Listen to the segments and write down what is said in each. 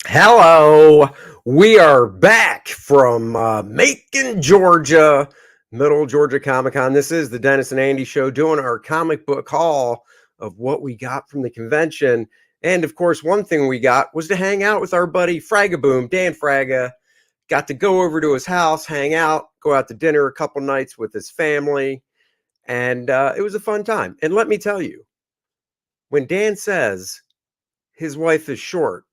Hello, we are back from Macon, Georgia, Middle Georgia Comic Con. This is the Dennis and Andy Show, doing our comic book haul of what we got from the convention. And of course, one thing we got was to hang out with our buddy Fragaboom, Dan Fraga. Got to go over to his house, hang out, go out to dinner a couple nights with his family, and it was a fun time. And let me tell you, when Dan says his wife is short,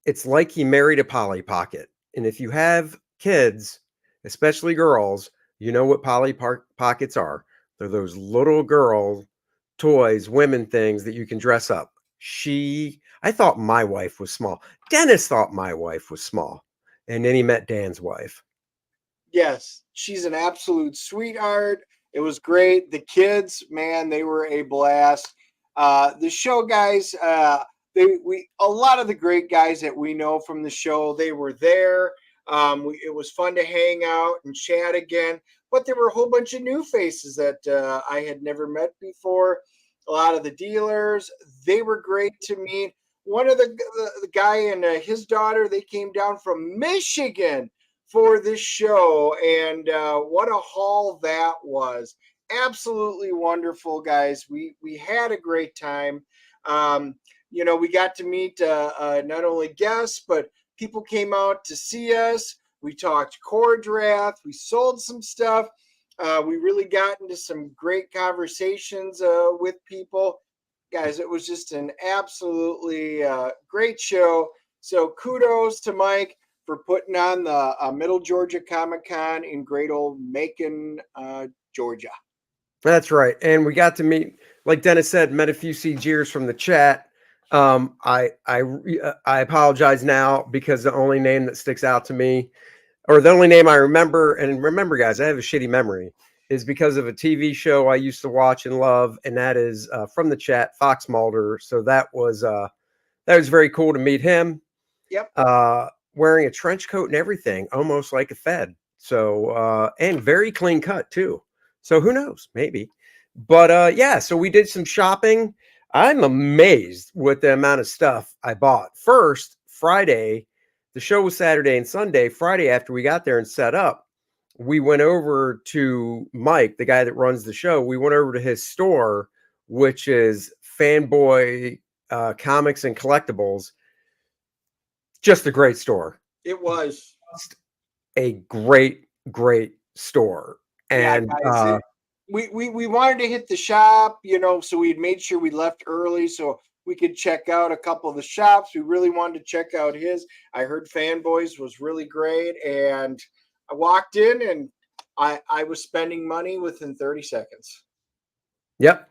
it's like he married a Polly Pocket. And if you have kids, especially girls, you know what Polly Pockets are. They're those little girl toys, women things that you can dress up. I thought my wife was small. Dennis thought my wife was small. And then he met Dan's wife. Yes, she's an absolute sweetheart. It was great. The kids, man, they were a blast. The show guys, a lot of the great guys that we know from the show, they were there. It was fun to hang out and chat again, but there were a whole bunch of new faces that I had never met before. A lot of the dealers, they were great to meet. One of the guy and his daughter, they came down from Michigan for this show, and what a haul that was. Absolutely wonderful, guys. We had a great time. We got to meet not only guests, but people came out to see us. We talked core draft. We sold some stuff. We really got into some great conversations with people. Guys, it was just an absolutely great show. So kudos to Mike for putting on the Middle Georgia Comic Con in great old Macon, Georgia. That's right. And we got to meet, like Dennis said, met a few CGers from the chat. I apologize now because the only name that sticks out to me, or the only name I remember, and remember, guys, I have a shitty memory, is because of a TV show I used to watch and love, and that is from the chat, Fox Mulder. So that was very cool to meet him. Yep. Wearing a trench coat and everything, almost like a Fed. So and very clean cut too. So who knows? Maybe. But yeah, so we did some shopping. I'm amazed with the amount of stuff I bought. First, Friday, the show was Saturday and Sunday. Friday, after we got there and set up, we went over to Mike, the guy that runs the show. We went over to his store, which is Fanboy Comics and Collectibles. Just a great store. It was a great store. And yeah, guys, we wanted to hit the shop, so we had made sure we left early so we could check out a couple of the shops. We really wanted to check out his. I heard Fanboys was really great, and I walked in and I was spending money within 30 seconds. Yep.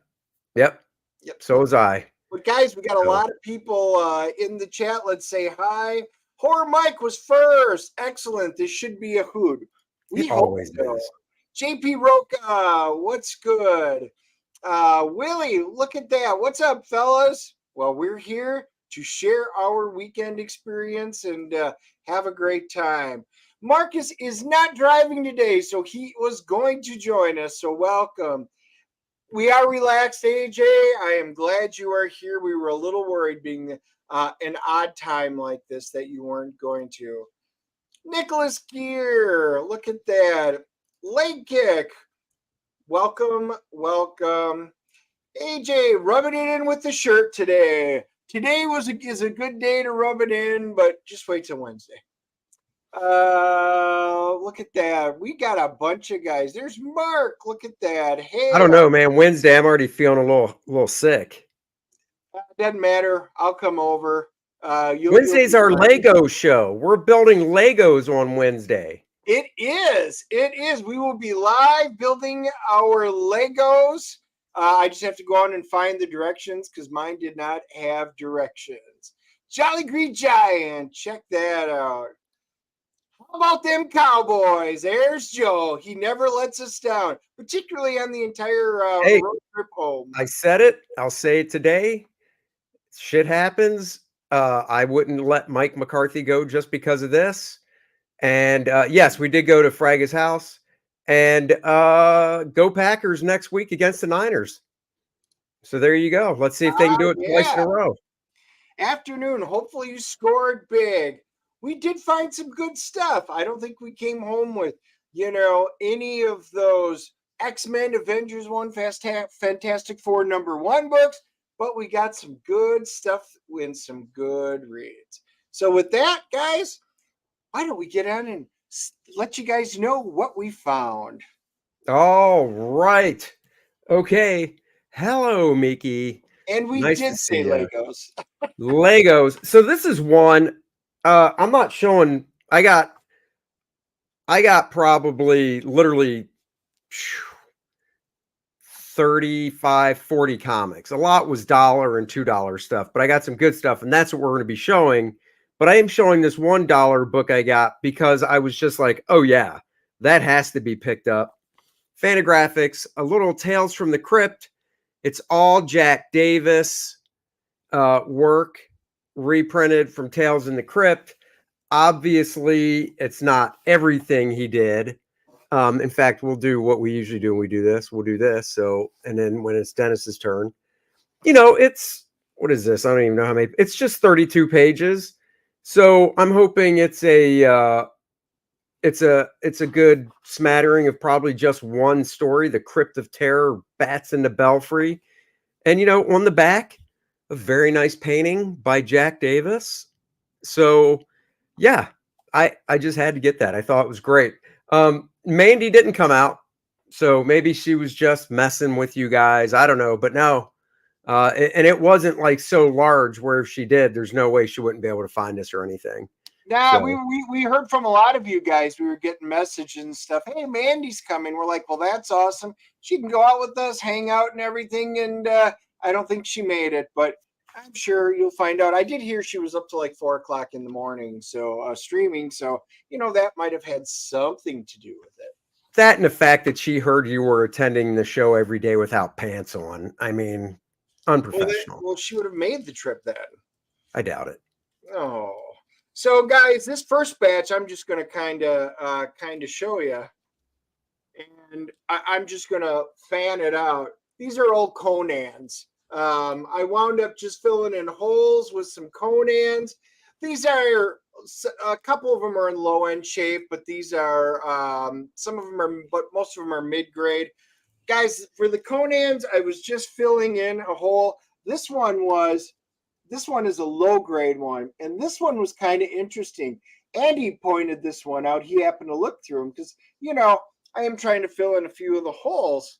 So was I. But guys, we got a lot of people in the chat. Let's say hi. Horror Mike was first. Excellent. This should be a hoot. We always do. JP Roca, what's good? Willie, look at that. What's up, fellas? Well, we're here to share our weekend experience and have a great time. Marcus is not driving today, so he was going to join us. So welcome. We are relaxed, AJ. I am glad you are here. We were a little worried being an odd time like this that you weren't going to. Nicholas Gear, look at that. Leg kick. Welcome. AJ, rubbing it in with the shirt today. Today is a good day to rub it in, but just wait till Wednesday. Look at that. We got a bunch of guys. There's Mark. Look at that. Hey, I don't know, man. Wednesday, I'm already feeling a little sick. Doesn't matter. I'll come over. Wednesday's our Lego show. We're building Legos on Wednesday. It is. We will be live building our Legos. I just have to go on and find the directions because mine did not have directions. Jolly Green Giant, check that out. How about them Cowboys? There's Joe. He never lets us down, particularly on the entire road trip home. I said it. I'll say it today. Shit happens. I wouldn't let Mike McCarthy go just because of this. And yes, we did go to Fraga's house. And go Packers next week against the Niners. So there you go. Let's see if they can do it twice in Yeah. a row. Afternoon. Hopefully you scored big. We did find some good stuff. I don't think we came home with, any of those X-Men, Avengers 1, Fantastic Four #1 books, but we got some good stuff and some good reads. So with that, guys, why don't we get on and let you guys know what we found? All right. Okay. Hello, Miki. And we Nice to did see say you. Legos. Legos. So this is one. I'm not showing. I got probably literally 35, 40 comics. A lot was $1 and $2 stuff, but I got some good stuff, and that's what we're going to be showing. But I am showing this $1 book I got because I was just like, oh yeah, that has to be picked up. Fantagraphics, a little Tales from the Crypt. It's all Jack Davis work reprinted from Tales in the Crypt. Obviously, it's not everything he did. In fact, we'll do what we usually do when we do this. We'll do this. So, and then when it's Dennis's turn, it's what is this? I don't even know how many. It's just 32 pages. So I'm hoping it's a good smattering of probably just one story, The Crypt of Terror, Bats in the Belfry. And on the back, a very nice painting by Jack Davis. So yeah, I just had to get that. I thought it was great. Mandy didn't come out, so maybe she was just messing with you guys. I don't know, but no. And it wasn't like so large where if she did, there's no way she wouldn't be able to find us or anything. Nah, we, So we we heard from a lot of you guys. We were getting messages and stuff. Hey, Mandy's coming. We're like, well, that's awesome. She can go out with us, hang out, and everything. And I don't think she made it, but I'm sure you'll find out. I did hear she was up to like 4 o'clock in the morning, so streaming. So that might have had something to do with it. that and the fact that she heard you were attending the show every day without pants on. I mean, unprofessional. Well, she would have made the trip then. I doubt it. Oh, so guys, this first batch, I'm just going to kind of show you, and I'm just going to fan it out. These are old Conans. I wound up just filling in holes with some Conans. These are a couple of them are in low end shape, but these are some of them are, but most of them are mid grade. Guys, for the Conans, I was just filling in a hole. This one is a low grade one, and this one was kind of interesting. Andy pointed this one out. He happened to look through them because I am trying to fill in a few of the holes,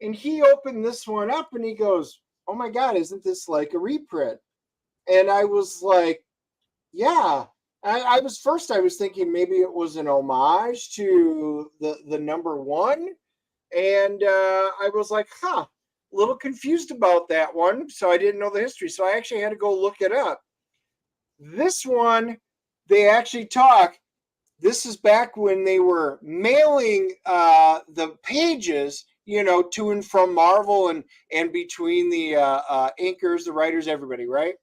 and he opened this one up and he goes, "Oh my God, isn't this like a reprint?" And I was like, "Yeah." I was thinking maybe it was an homage to the #1, and I was like, "Huh." A little confused about that one, so I didn't know the history. So I actually had to go look it up. This one, they actually talk. This is back when they were mailing the pages, to and from Marvel and between the inkers, the writers, everybody, right?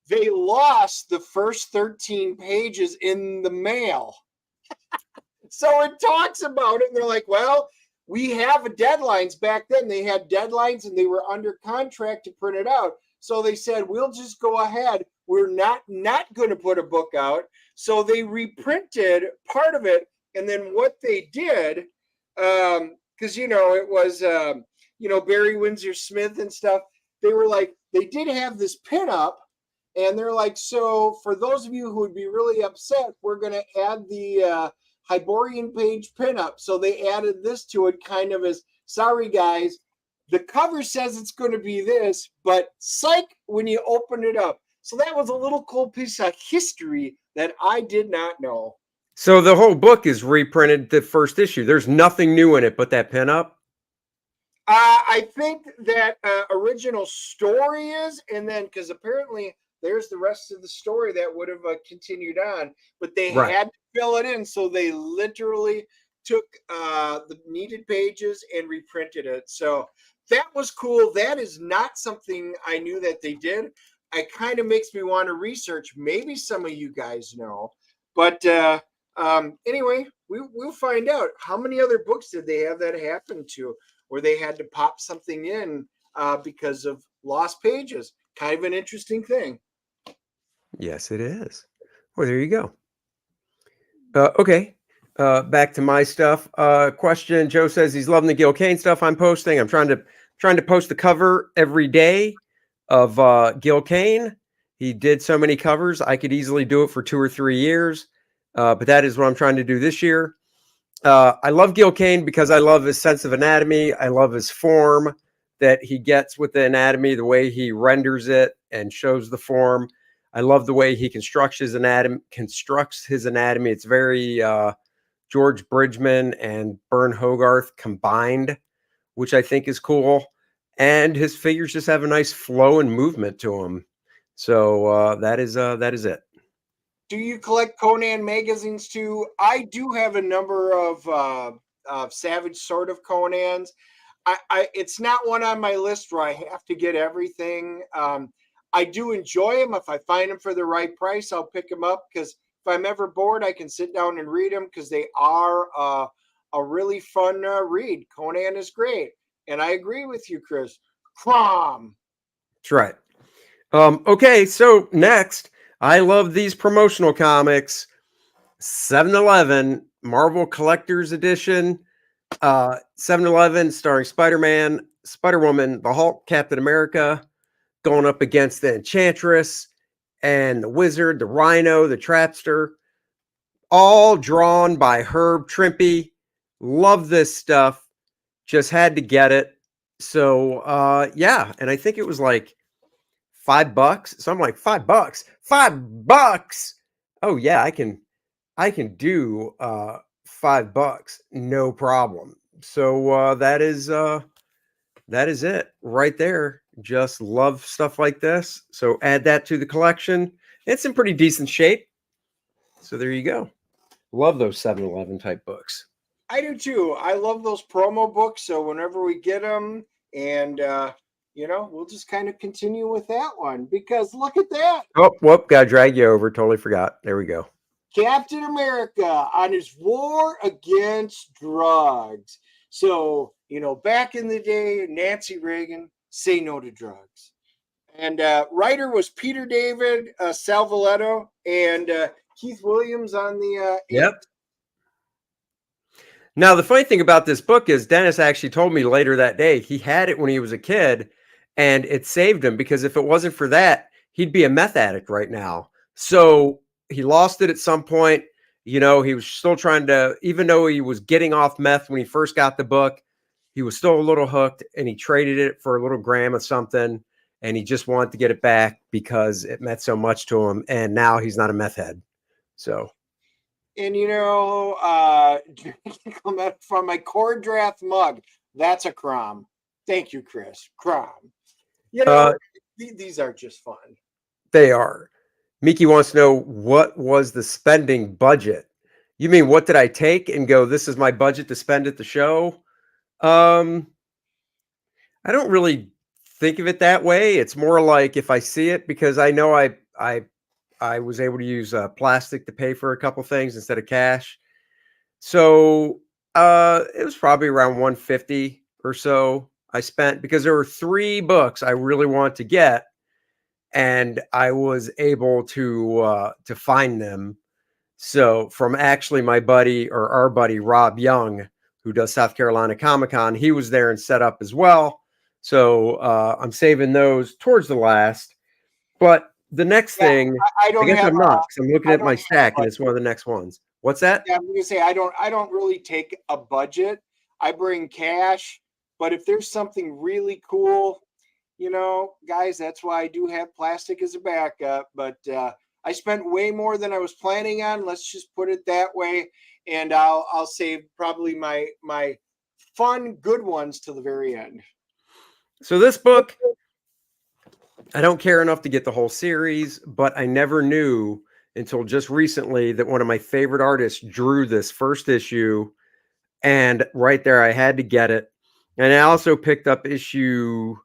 They lost the first 13 pages in the mail. So it talks about it, and they're like, well, we have deadlines. Back then they had deadlines and they were under contract to print it out. So they said, we'll just go ahead. We're not going to put a book out. So they reprinted part of it. And then what they did, because it was Barry Windsor Smith and stuff, they were like, they did have this pinup, and they're like, so for those of you who would be really upset, we're going to add the Hyborian page pinup. So they added this to it kind of as, sorry guys, the cover says it's going to be this, but psych when you open it up. So that was a little cool piece of history that I did not know. So the whole book is reprinted the first issue. There's nothing new in it but that pinup. I think that original story is, and then because apparently there's the rest of the story that would have continued on, but they Right. had to fill it in, so they literally took the needed pages and reprinted it. So that was cool. That is not something I knew that they did. It kind of makes me want to research. Maybe some of you guys know, but anyway, we'll find out. How many other books did they have that happen to, where they had to pop something in because of lost pages. Kind of an interesting thing. Yes, it is. Well, there you go. Okay. Back to my stuff. Question. Joe says he's loving the Gil Kane stuff I'm posting. I'm trying to post the cover every day of Gil Kane. He did so many covers. I could easily do it for 2 or 3 years. But that is what I'm trying to do this year. I love Gil Kane because I love his sense of anatomy. I love his form that he gets with the anatomy, the way he renders it and shows the form. I love the way he constructs his anatomy. It's very George Bridgman and Bern Hogarth combined, which I think is cool. And his figures just have a nice flow and movement to them. So that is it. Do you collect Conan magazines too? I do have a number of Savage Sword of Conans. It's not one on my list where I have to get everything. I do enjoy them. If I find them for the right price, I'll pick them up, because if I'm ever bored, I can sit down and read them, because they are a really fun read. Conan is great. And I agree with you, Chris. Crom. That's right. Okay, so next, I love these promotional comics. 7-Eleven Marvel Collector's Edition. 7-Eleven starring Spider-Man, Spider-Woman, the Hulk, Captain America, going up against the Enchantress and the Wizard, the Rhino, the Trapster, all drawn by Herb Trimpe. Love this stuff. Just had to get it. So yeah, and I think it was like $5. So I'm like, $5, $5. Oh yeah, I can do $5, no problem. So that is it right there. Just love stuff like this. So add that to the collection. It's in pretty decent shape. So there you go. Love those 7-Eleven type books. I do too. I love those promo books. So whenever we get them, and we'll just kind of continue with that one, because look at that. Oh, whoop, gotta drag you over. Totally forgot. There we go. Captain America on his war against drugs. So, back in the day, Nancy Reagan, say no to drugs. And writer was Peter David Salvaletto, and Keith Williams on the Yep. Now, the funny thing about this book is Dennis actually told me later that day he had it when he was a kid, and it saved him, because if it wasn't for that, he'd be a meth addict right now. So he lost it at some point. He was still trying to, even though he was getting off meth when he first got the book, he was still a little hooked, and he traded it for a little gram of something, and he just wanted to get it back because it meant so much to him. And now he's not a meth head. So. And drinking from my core draft mug, that's a crom. Thank you, Chris. Crom. These are just fun. They are. Miki wants to know, what was the spending budget? You mean, what did I take and go, this is my budget to spend at the show? I don't really think of it that way. It's more like if I see it, because I know I was able to use plastic to pay for a couple things instead of cash. So it was probably around 150 or so I spent, because there were 3 books I really wanted to get, and I was able to find them. So from actually my buddy, or our buddy Rob Young, who does South Carolina Comic-Con, he was there and set up as well. So I'm saving those towards the last. But the next thing, I guess I'm not, because I'm looking at my stack and it's one of the next ones. What's that? Yeah, I'm gonna say I don't really take a budget. I bring cash, but if there's something really cool, guys, that's why I do have plastic as a backup. But I spent way more than I was planning on. Let's just put it that way, and I'll save probably my fun, good ones to the very end. So this book, I don't care enough to get the whole series, but I never knew until just recently that one of my favorite artists drew this first issue, and right there I had to get it. And I also picked up issue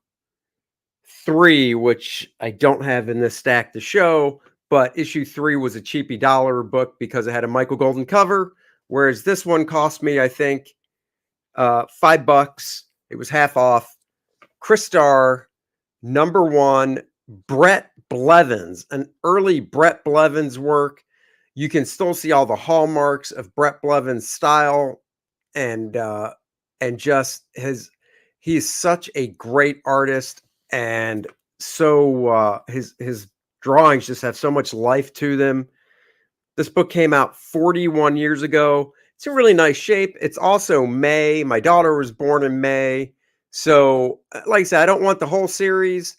3, which I don't have in this stack to show, but issue 3 was a cheapy dollar book because it had a Michael Golden cover, whereas this one cost me, I think, $5. It was half off. Christar #1, Brett Blevins, an early Brett Blevins work. You can still see all the hallmarks of Brett Blevins' style and just he's such a great artist, and so his drawings just have so much life to them. This book came out 41 years ago. It's in really nice shape. It's also May. My daughter was born in May. So, like I said, I don't want the whole series.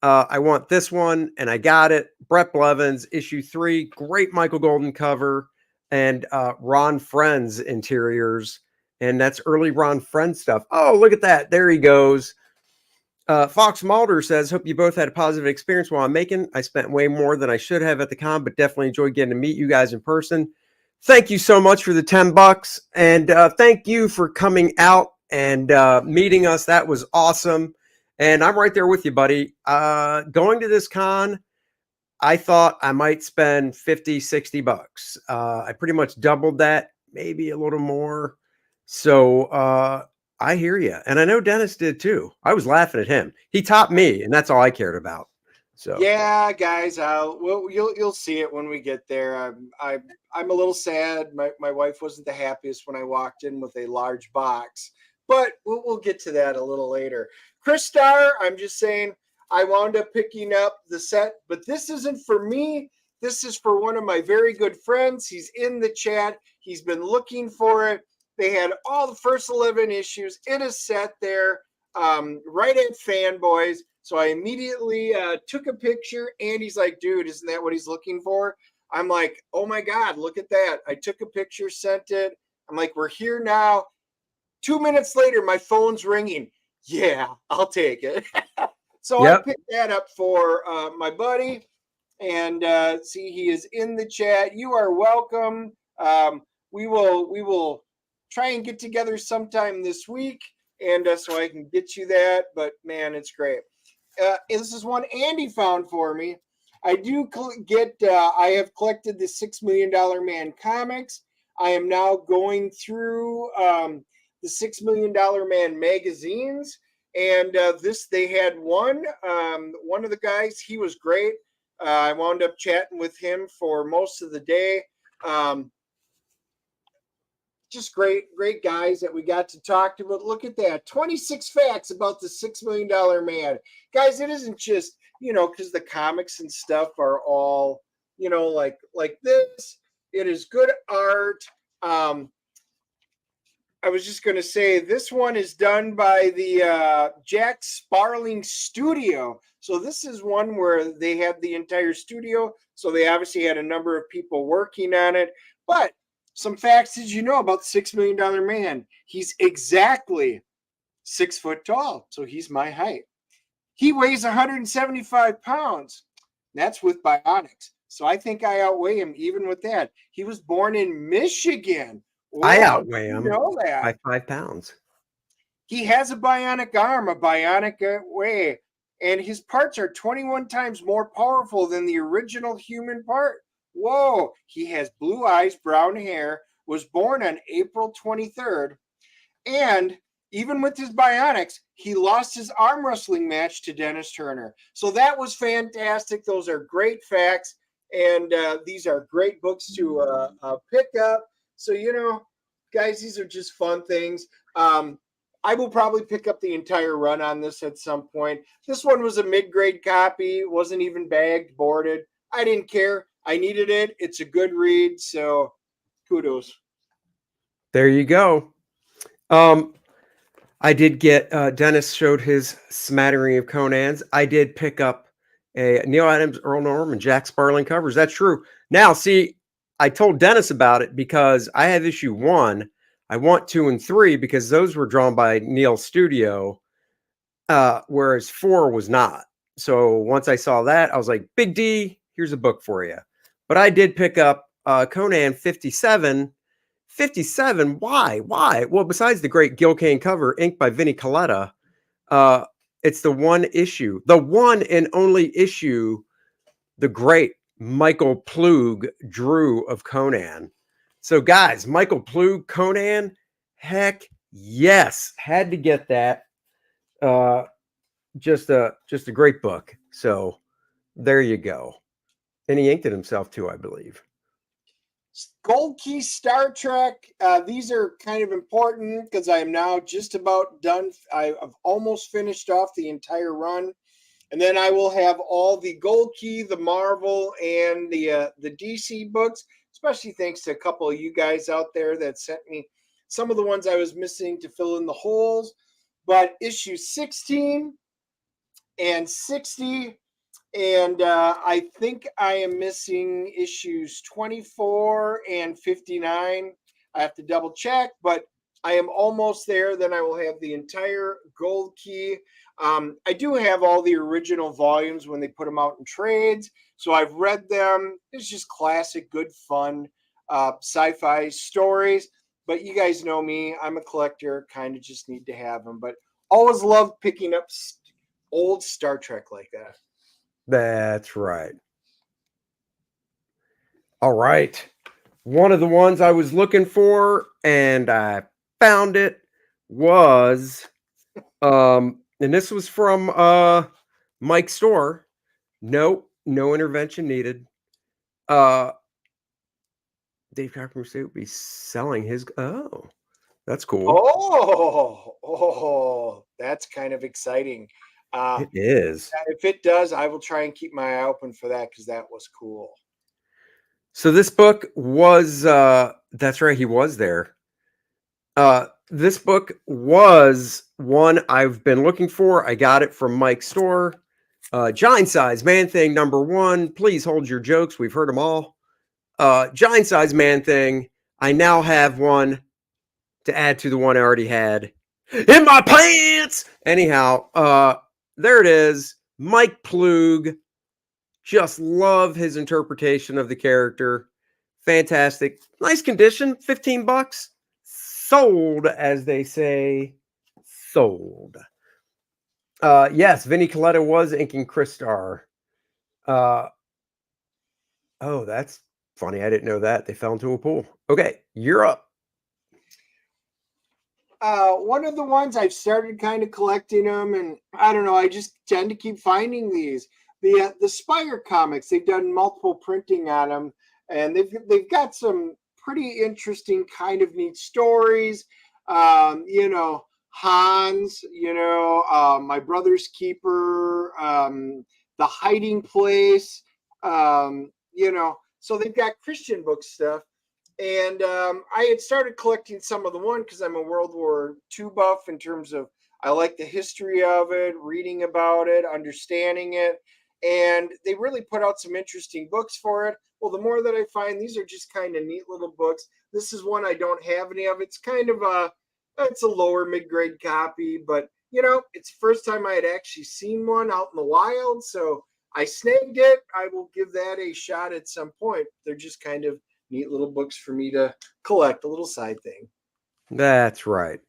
I want this one, and I got it. Brett Blevins, issue 3. Great Michael Golden cover, and Ron Friend's interiors. And that's early Ron Friend stuff. Oh, look at that. There he goes. Fox Mulder says, hope you both had a positive experience while I'm making. I spent way more than I should have at the con, but definitely enjoyed getting to meet you guys in person. Thank you so much for the $10. And thank you for coming out and meeting us. That was awesome. And I'm right there with you, buddy. Going to this con, I thought I might spend $50-$60. I pretty much doubled that, maybe a little more. So I hear you. And I know Dennis did too. I was laughing at him. He topped me, and that's all I cared about. So yeah, guys, you'll see it when we get there. I'm a little sad. My wife wasn't the happiest when I walked in with a large box, but we'll get to that a little later. Chris Starr, I'm just saying, I wound up picking up the set, but this isn't for me. This is for one of my very good friends. He's in the chat. He's been looking for it. They had all the first 11 issues in a set there, right at Fanboys. So I immediately took a picture, and he's like, dude, isn't that what he's looking for? I'm like, oh my God, look at that. I took a picture, sent it. I'm like, we're here now. 2 minutes later, my phone's ringing. Yeah, I'll take it. So I picked that up for my buddy. And see, he is in the chat. You are welcome. We will try and get together sometime this week, and so I can get you that. But man, it's great. This is one Andy found for me. I do I have collected the $6 Million Man comics. I am now going through the $6 Million Man magazines, and they had one of the guys. He was great. I wound up chatting with him for most of the day. Just great guys that we got to talk to. But look at that, 26 facts about the $6 Million Man. Guys, it isn't just, because the comics and stuff are all, like this. It is good art. I was just going to say, this one is done by the Jack Sparling Studio. So this is one where they have the entire studio. So they obviously had a number of people working on it. But some facts did you know about $6 Million Man? He's exactly 6 foot tall. So he's my height. He weighs 175 pounds. That's with bionics. So I think I outweigh him even with that. He was born in Michigan. Whoa, I outweigh him by 5 pounds. He has a bionic arm, a bionic way, and his parts are 21 times more powerful than the original human part. Whoa, he has blue eyes, brown hair, was born on April 23rd, and even with his bionics, he lost his arm wrestling match to Dennis Turner. So that was fantastic. Those are great facts, and these are great books to pick up. So, guys, these are just fun things. I will probably pick up the entire run on this at some point. This one was a mid-grade copy. Wasn't even bagged, boarded. I didn't care. I needed it. It's a good read, so kudos. There you go. I did get, Dennis showed his smattering of Conan's. I did pick up a Neil Adams, Earl Norman, Jack Sparling covers. That's true. Now, see, I told Dennis about it because I have issue 1. I want 2 and 3 because those were drawn by Neil Studio, whereas 4 was not. So once I saw that, I was like, Big D, here's a book for you. But I did pick up Conan 57. 57, why? Well, besides the great Gil Kane cover, inked by Vinnie Coletta, it's the one and only issue the great Michael Plug drew of Conan. So, guys, Michael Plug, Conan, heck yes, had to get that. just a great book. So there you go. And he inked it himself too, I believe. Gold Key Star Trek. These are kind of important because I am now just about done. I've almost finished off the entire run, and then I will have all the Gold Key, the Marvel, and the DC books. Especially thanks to a couple of you guys out there that sent me some of the ones I was missing to fill in the holes. But issue 16 and 60, and I think I am missing issues 24 and 59. I have to double check, but I am almost there. Then I will have the entire Gold Key. I do have all the original volumes when they put them out in trades, so I've read them. It's just classic, good fun sci-fi stories. But you guys know me, I'm a collector, kind of just need to have them. But always love picking up old Star Trek like that. That's right. All right. One of the ones I was looking for and I found it was and this was from Mike's store. No intervention needed. Uh Dave Carpenter said would be selling his that's cool. That's kind of exciting. Uh, It is. if it does, I will try and keep my eye open for that because that was cool. So this book was that's right, he was there. This book was one I've been looking for. I got it from Mike's store. Giant Size Man Thing #1. Please hold your jokes. We've heard them all. Giant Size Man Thing. I now have one to add to the one I already had in my pants. Anyhow, there it is. Mike Plug. Just love his interpretation of the character. Fantastic. Nice condition. $15. Sold, as they say. Sold. Yes, Vinnie Coletta was inking Chris Star. Oh, that's funny. I didn't know that. They fell into a pool. Okay, you're up. One of the ones I've started kind of collecting them, and I don't know. I just tend to keep finding these. The Spire comics. They've done multiple printing on them, and they've got some pretty interesting, kind of neat stories. Hans. My brother's keeper. The hiding place. So they've got Christian book stuff. And I had started collecting some of the one because I'm a World War II buff in terms of I like the history of it, reading about it, understanding it. And they really put out some interesting books for it. Well, the more that I find, these are just kind of neat little books. This is one I don't have any of. It's kind of it's a lower mid-grade copy, but it's the first time I had actually seen one out in the wild. So I snagged it. I will give that a shot at some point. They're just kind of neat little books for me to collect, a little side thing. That's right.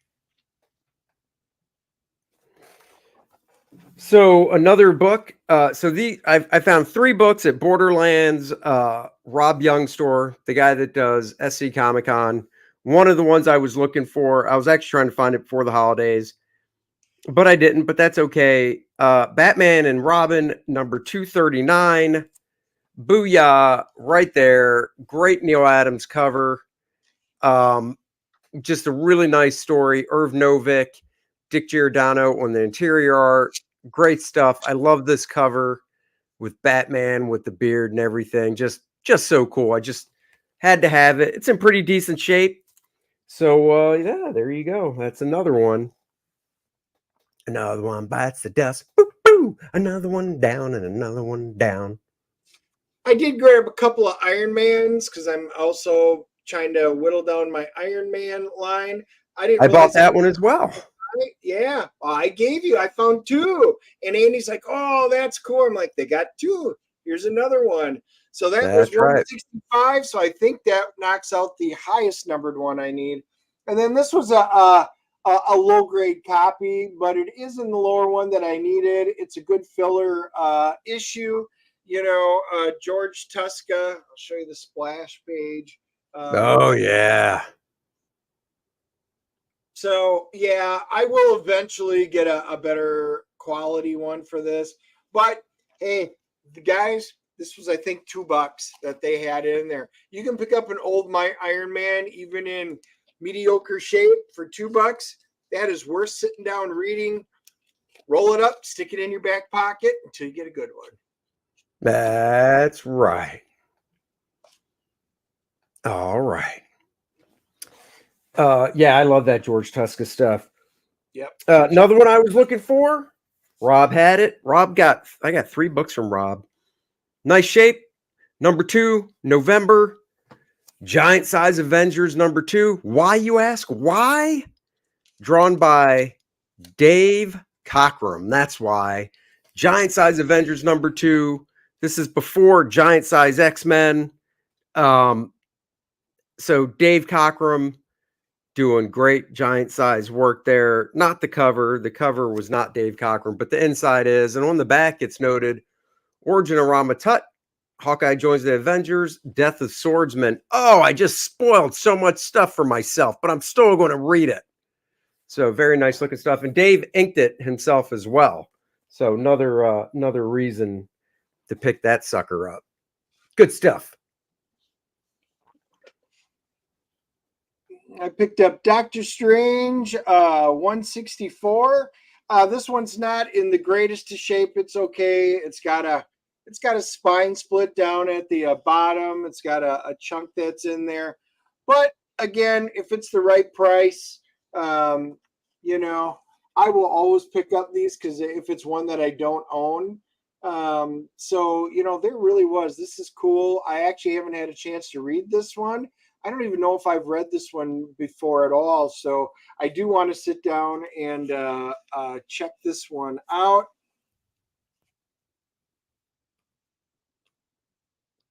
So another book. I found 3 books at Borderlands Rob Young store, the guy that does SC Comic Con. One of the ones I was looking for, I was actually trying to find it before the holidays, but I didn't. But that's okay. Batman and Robin #239. Booyah! Right there. Great Neil Adams cover. Just a really nice story. Irv Novick, Dick Giordano on the interior art. Great stuff. I love this cover with Batman with the beard and everything. Just so cool. I just had to have it. It's in pretty decent shape. So yeah, there you go. That's another one. Another one bites the dust. Boo, boo. Another one down and another one down. I did grab a couple of Iron Mans because I'm also trying to whittle down my Iron Man line. I didn't I bought realize that one as well. Yeah, I gave you. I found 2, and Andy's like, "Oh, that's cool." I'm like, "They got 2. Here's another one." So that was That's right. 165. So I think that knocks out the highest numbered one I need. And then this was a low grade copy, but it is in the lower one that I needed. It's a good filler issue. George Tuska. I'll show you the splash page. Oh yeah. So yeah, I will eventually get a better quality one for this. But hey, the guys, this was, I think, $2 that they had in there. You can pick up an old Iron Man, even in mediocre shape, for $2. That is worth sitting down reading. Roll it up, stick it in your back pocket until you get a good one. That's right. All right. Yeah, I love that George Tuska stuff. Yep. Another one I was looking for. Rob had it. I got 3 books from Rob. Nice shape. Number 2, November. Giant Size Avengers number 2. Why, you ask? Why? Drawn by Dave Cockrum. That's why. Giant Size Avengers number 2. This is before Giant Size X-Men. So Dave Cockrum doing great giant size work there. Not the cover. The cover was not Dave Cockrum, but the inside is. And on the back, it's noted Origin of Rama Tut. Hawkeye joins the Avengers. Death of Swordsman. Oh, I just spoiled so much stuff for myself, but I'm still going to read it. So very nice looking stuff. And Dave inked it himself as well. So another reason to pick that sucker up. Good stuff. I picked up Doctor Strange 164. This one's not in the greatest of shape. It's okay. It's got a spine split down at the bottom. It's got a chunk that's in there. But again, if it's the right price, you know, I will always pick up these because if it's one that I don't own. So, you know, there really was. This is cool. I actually haven't had a chance to read this one. I don't even know if I've read this one before at all. So I do want to sit down and check this one out.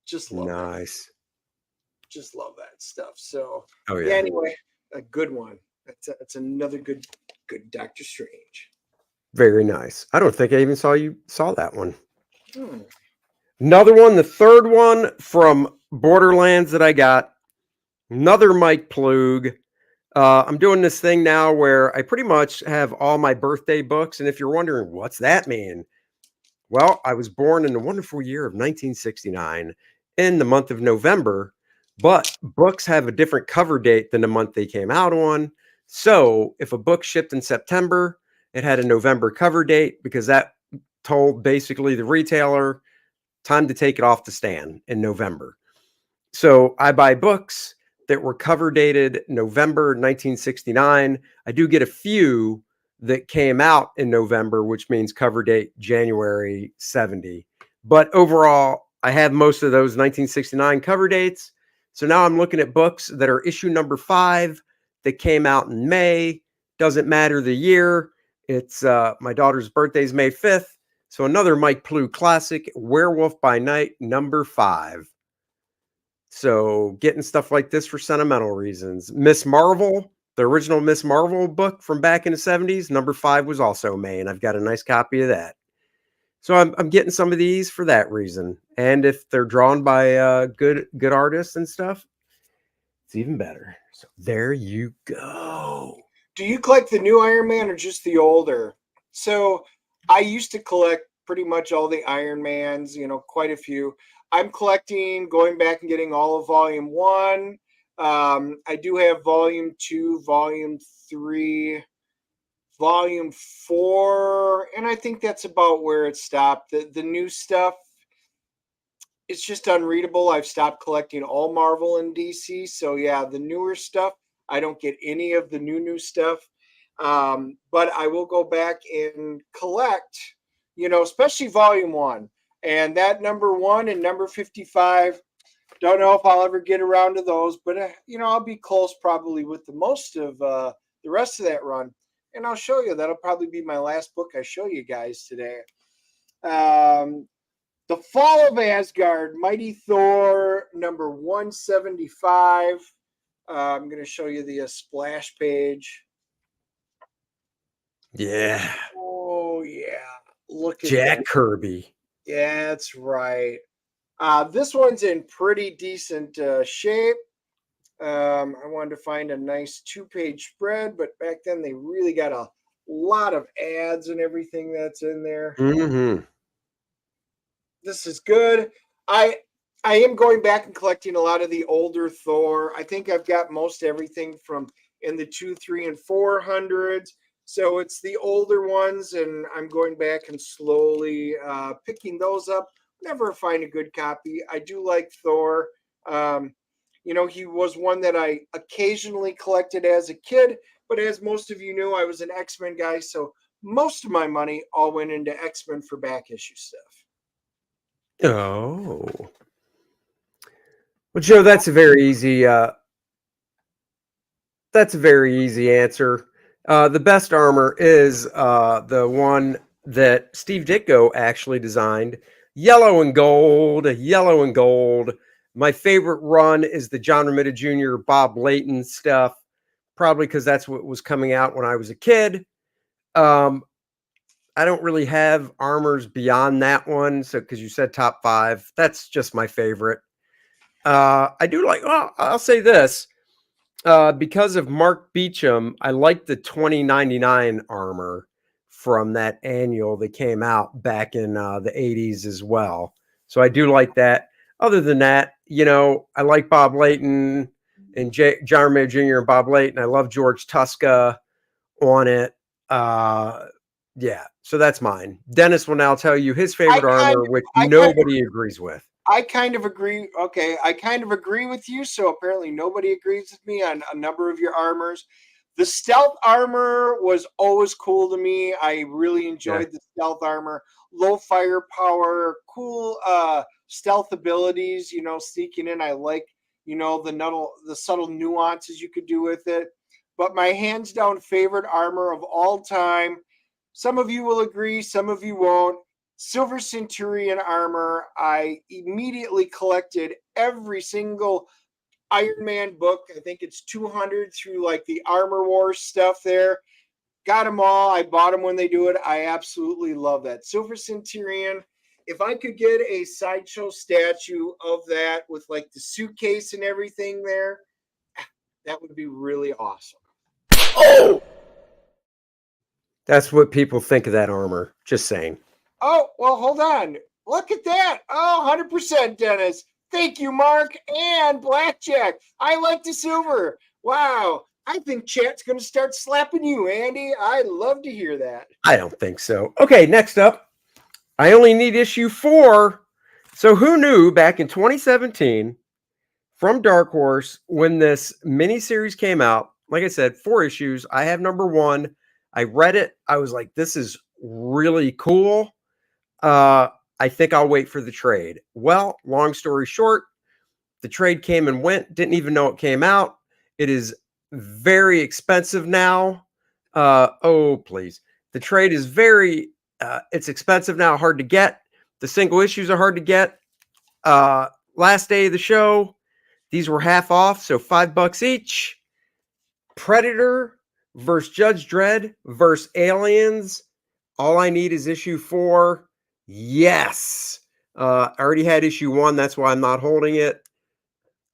Just love nice. That. Just love that stuff. So yeah. Anyway, a good one. That's another good Doctor Strange. Very nice. I don't think I even saw that one. Another one, the third one from Borderlands that I got. Another Mike Plug. I'm doing this thing now where I pretty much have all my birthday books. And if you're wondering, what's that mean? Well, I was born in the wonderful year of 1969 in the month of November, but books have a different cover date than the month they came out on. So if a book shipped in September, it had a November cover date because that told basically the retailer time to take it off the stand in November. So I buy books that were cover dated November 1969. I do get a few that came out in November, which means cover date January 70. But overall, I have most of those 1969 cover dates. So now I'm looking at books that are issue number 5 that came out in May. Doesn't matter the year. It's my daughter's birthday is May 5th. So another Mike Plug classic, Werewolf by Night, number 5. So getting stuff like this for sentimental reasons. Miss Marvel, the original Miss Marvel book from back in the 70s, number 5 was also May, and I've got a nice copy of that. So I'm getting some of these for that reason. And if they're drawn by good artists and stuff, it's even better. So there you go. Do you collect the new Iron Man or just the older? So I used to collect pretty much all the Iron Mans, you know, quite a few. I'm collecting, going back and getting all of Volume 1. I do have Volume 2, Volume 3, Volume 4, and I think that's about where it stopped. The new stuff, it's just unreadable. I've stopped collecting all Marvel and DC. So yeah, the newer stuff, I don't get any of the new stuff. But I will go back and collect, you know, especially Volume 1. And that number 1 and number 55, don't know if I'll ever get around to those, but, you know, I'll be close probably with the most of the rest of that run. And I'll show you. That'll probably be my last book I show you guys today. The Fall of Asgard, Mighty Thor, number 175. I'm going to show you the splash page. Yeah. Oh, yeah. Look at Jack that. Kirby. Yeah, that's right. This one's in pretty decent shape. I wanted to find a nice 2-page spread, but back then they really got a lot of ads and everything that's in there. Mm-hmm. This is good. I I am going back and collecting a lot of the older Thor. I think I've got most everything from in the two, three, and 400s. So it's the older ones, and I'm going back and slowly picking those up. Never find a good copy. I do like Thor. Um, he was one that I occasionally collected as a kid, but as most of you know, I was an X Men guy, so most of my money all went into X Men for back issue stuff. Oh. Well, Joe, that's a very easy answer. The best armor is the one that Steve Ditko actually designed. Yellow and gold, yellow and gold. My favorite run is the John Romita Jr. Bob Layton stuff, probably because that's what was coming out when I was a kid. Um, I don't really have armors beyond that one. So, because you said top five, that's just my favorite. I do like, well, I'll say this. Because of Mark Beecham, I like the 2099 armor from that annual that came out back in the 80s as well. So I do like that. Other than that, I like Bob Layton and John Romita Jr. and Bob Layton. I love George Tuska on it. Yeah, so that's mine. Dennis will now tell you his I favorite kind armor, of, which I kind of, nobody agrees with. I kind of agree. Okay, I kind of agree with you. So apparently nobody agrees with me on a number of your armors. The stealth armor was always cool to me. I really Yeah. enjoyed the stealth armor. Low firepower, cool stealth abilities. Sneaking in. I like the subtle nuances you could do with it. But my hands down favorite armor of all time. Some of you will agree, some of you won't. Silver Centurion armor. I immediately collected every single Iron Man book. I think it's 200 through like the Armor Wars stuff there. Got them all. I bought them when they do it. I absolutely love that. Silver Centurion. If I could get a sideshow statue of that with like the suitcase and everything there, that would be really awesome. Oh, that's what people think of that armor. Just saying. Oh, well, hold on. Look at that. Oh, 100%, Dennis. Thank you, Mark and Blackjack. I like the silver. Wow. I think chat's going to start slapping you, Andy. I love to hear that. I don't think so. Okay, next up, I only need issue 4. So who knew back in 2017 from Dark Horse when this miniseries came out? Like I said, 4 issues. I have number 1. I read it. I was like, this is really cool. I think I'll wait for the trade. Well, long story short, the trade came and went. Didn't even know it came out. It is very expensive now. Oh, please. The trade is it's expensive now, hard to get. The single issues are hard to get. Last day of the show, these were half off, so $5 each. Predator versus Judge Dredd versus Aliens. All I need is issue 4. Yes. I already had issue 1. That's why I'm not holding it.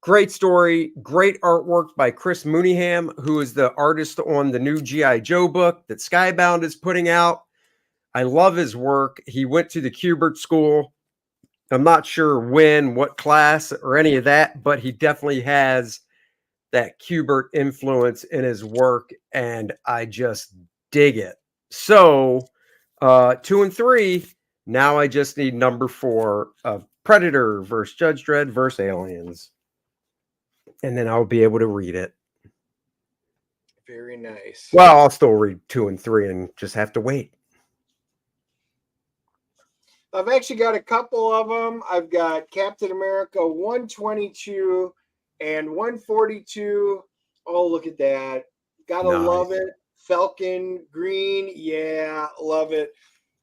Great story, great artwork by Chris Mooneyham, who is the artist on the new G.I. Joe book that Skybound is putting out. I love his work. He went to the Kubert School. I'm not sure when, what class, or any of that, but he definitely has that Kubert influence in his work, and I just dig it. So, 2 and 3. Now I just need number 4 of Predator versus Judge Dredd versus Aliens. And then I'll be able to read it. Very nice. Well, I'll still read 2 and 3 and just have to wait. I've actually got a couple of them. I've got Captain America 122 and 142. Oh, look at that. Gotta love Nice. it. Falcon green. Yeah, love it.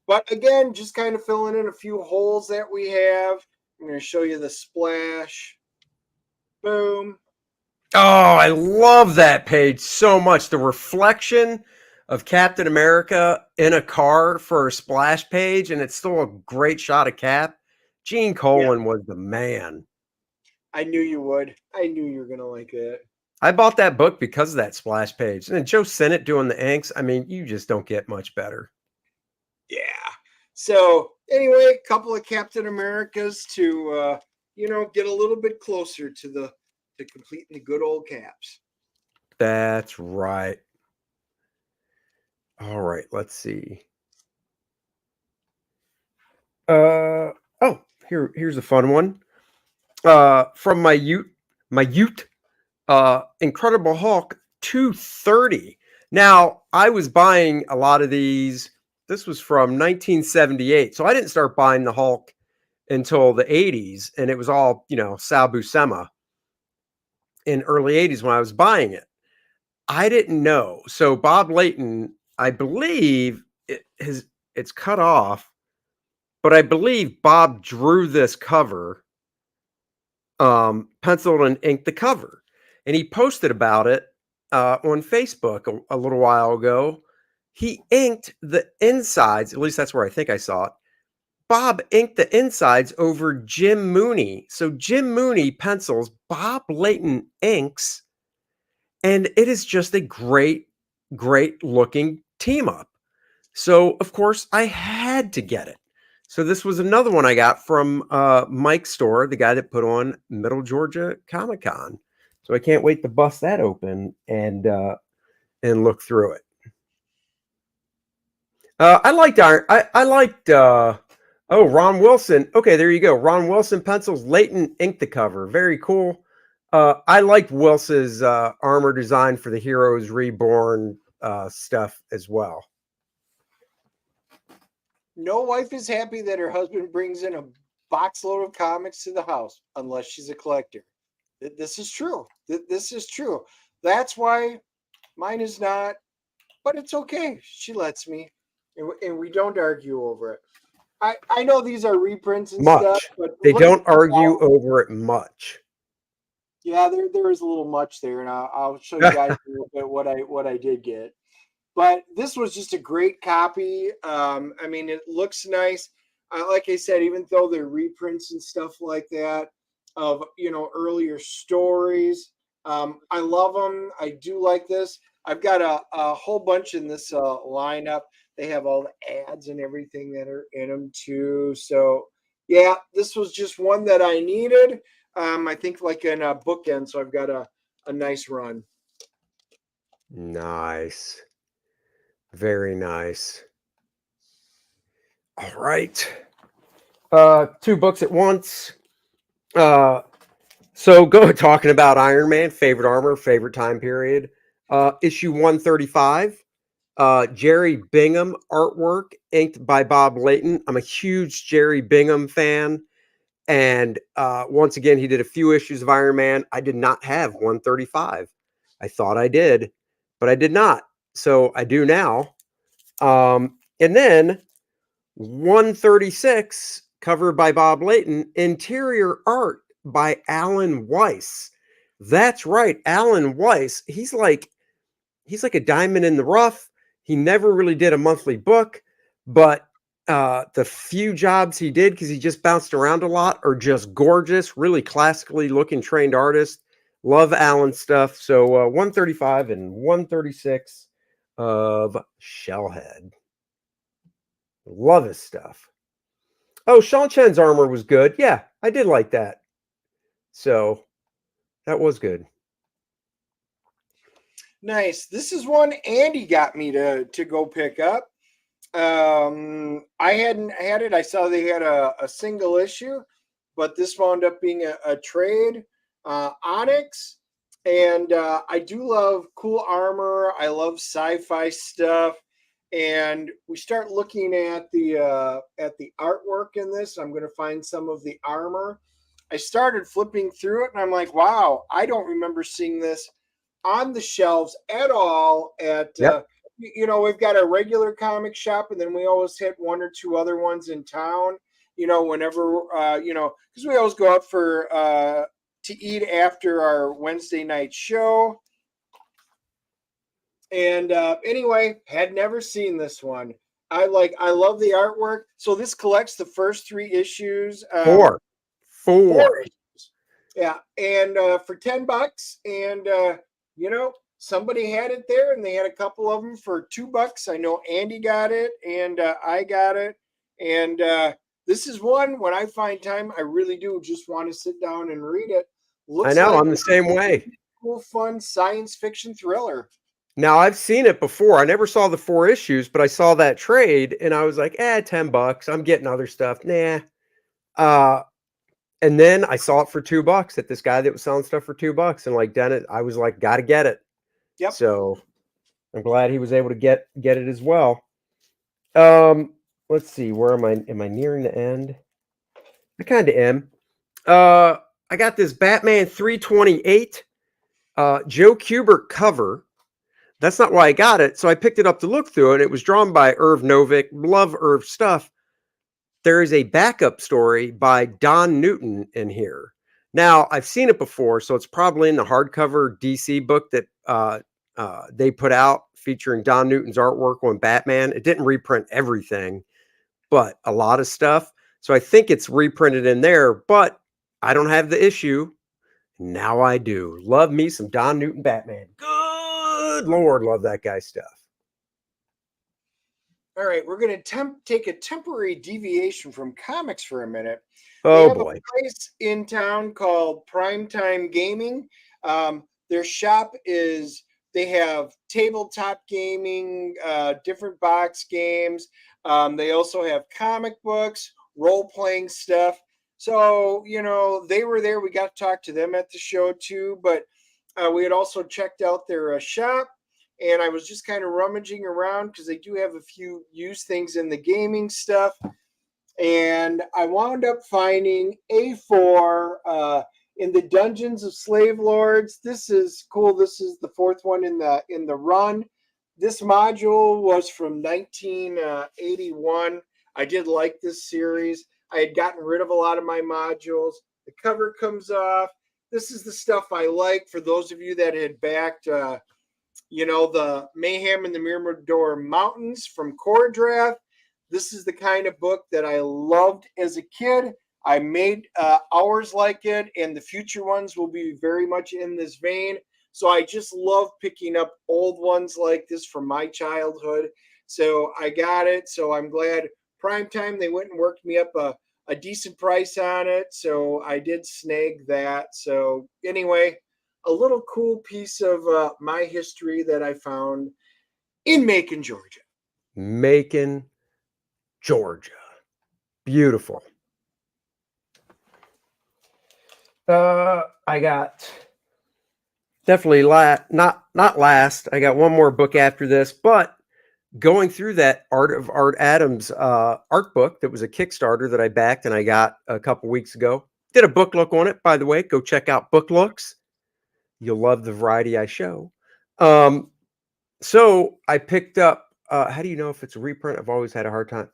But again, just kind of filling in a few holes that we have. I'm going to show you the splash. Boom. Oh, I love that page so much. The reflection of Captain America in a car for a splash page, and it's still a great shot of Cap. Gene Yeah, Colan was the man. I knew you would. I knew you were going to like it. I bought that book because of that splash page. And then Joe Sennett doing the inks. I mean, you just don't get much better. Yeah. So anyway, a couple of Captain Americas to get a little bit closer to completing the good old caps. That's right. All right, let's see. Oh, here's a fun one. From my Ute, Incredible Hulk 230. Now, I was buying a lot of these. This was from 1978. So I didn't start buying the Hulk until the 80s, and it was all, Sal Buscema in early 80s when I was buying it. I didn't know. So Bob Layton, I believe it's cut off, but I believe Bob drew this cover, penciled and inked the cover, and he posted about it on Facebook a little while ago. He inked the insides. At least that's where I think I saw it. Bob inked the insides over Jim Mooney. So Jim Mooney pencils, Bob Layton inks, and it is just a great, great looking team up. So, of course, I had to get it. So this was another one I got from Mike's store, the guy that put on Middle Georgia Comic Con. So I can't wait to bust that open and look through it. I liked Iron. I liked. Ron Wilson. Okay, there you go. Ron Wilson pencils. Layton inked the cover. Very cool. I liked Wilson's armor design for the Heroes Reborn stuff as well. No wife is happy that her husband brings in a box load of comics to the house unless she's a collector. This is true. This is true. That's why mine is not, but it's okay. She lets me, and we don't argue over it. I know these are reprints and stuff, Much. but They don't argue over it much. Yeah, there is a little much there, and I'll show you guys a little bit what I did get. But this was just a great copy. I mean, it looks nice. Like I said, even though they're reprints and stuff like that of earlier stories, I love them. I do like this. I've got a whole bunch in this lineup. They have all the ads and everything that are in them too. So yeah, this was just one that I needed. I think like in a bookend, so I've got a nice run. Nice. Very nice. All right. Two books at once. So go talking about Iron Man, favorite armor, favorite time period. Issue 135. Jerry Bingham artwork, inked by Bob Layton. I'm a huge Jerry Bingham fan. And once again, he did a few issues of Iron Man. I did not have 135. I thought I did, but I did not. So I do now. And then 136, covered by Bob Layton, interior art by Alan Weiss. That's right, Alan Weiss. He's like a diamond in the rough. He never really did a monthly book, but the few jobs he did, because he just bounced around a lot, are just gorgeous, really classically looking trained artist. Love Alan stuff. So 135 and 136 of Shellhead. Love his stuff. Oh, Sean Chen's armor was good. Yeah, I did like that. So that was good. Nice. This is one Andy got me to go pick up. I hadn't had it. I saw they had a single issue, but this wound up being a trade. Onyx, and I do love cool armor. I love sci-fi stuff, and we start looking at the artwork in this. I'm going to find some of the armor. I started flipping through it, and I'm like, wow, I don't remember seeing this on the shelves at all at Yep. we've got a regular comic shop, and then we always hit one or two other ones in town, whenever because we always go out for to eat after our Wednesday night show. And anyway, had never seen this one. I love the artwork. So this collects the first three issues. Four. Issues. Yeah, and for $10, and somebody had it there, and they had a couple of them for $2. I know Andy got it, and I got it, and this is one when I find time, I really do just want to sit down and read it. I Looks know, like I'm the same way. cool, fun science fiction thriller. Now I've seen it before. I never saw the 4 issues, but I saw that trade and I was like, $10. I'm getting other stuff. Nah. Uh, and then I saw it for $2 at this guy that was selling stuff for $2. And like Dennis, I was like, gotta get it. Yep. So I'm glad he was able to get it as well. Let's see, where am I? Am I nearing the end? I kind of am. I got this Batman 328 Joe Kubert cover. That's not why I got it. So I picked it up to look through it. It was drawn by Irv Novick. Love Irv stuff. There is a backup story by Don Newton in here. Now, I've seen it before, so it's probably in the hardcover DC book that they put out featuring Don Newton's artwork on Batman. It didn't reprint everything, but a lot of stuff. So I think it's reprinted in there, but I don't have the issue. Now I do. Love me some Don Newton Batman. Good Lord, love that guy's stuff. All right, we're going to take a temporary deviation from comics for a minute. They Oh have boy. a place in town called Primetime Gaming. Their shop is, they have tabletop gaming, different box games. They also have comic books, role-playing stuff. So, they were there. We got to talk to them at the show too, but we had also checked out their shop, and I was just kind of rummaging around because they do have a few used things in the gaming stuff. And I wound up finding A4 in the Dungeons of Slave Lords. This is cool. This is the fourth one in the run. This module was from 1981. I did like this series. I had gotten rid of a lot of my modules. The cover comes off. This is the stuff I like. For those of you that had backed the Mayhem in the Mirador Mountains from Core Draft, this is the kind of book that I loved as a kid. I made hours like it, and the future ones will be very much in this vein. So I just love picking up old ones like this from my childhood. So I got it. So I'm glad Primetime, they went and worked me up a decent price on it. So I did snag that. So anyway, a little cool piece of my history that I found in Macon, Georgia. Macon, Georgia. Beautiful. I got definitely not last. I got one more book after this, but going through that Art of Art Adams art book that was a Kickstarter that I backed and I got a couple weeks ago. Did a book look on it, by the way. Go check out Book Looks. You'll love the variety I show. So I picked up. How do you know if it's a reprint? I've always had a hard time.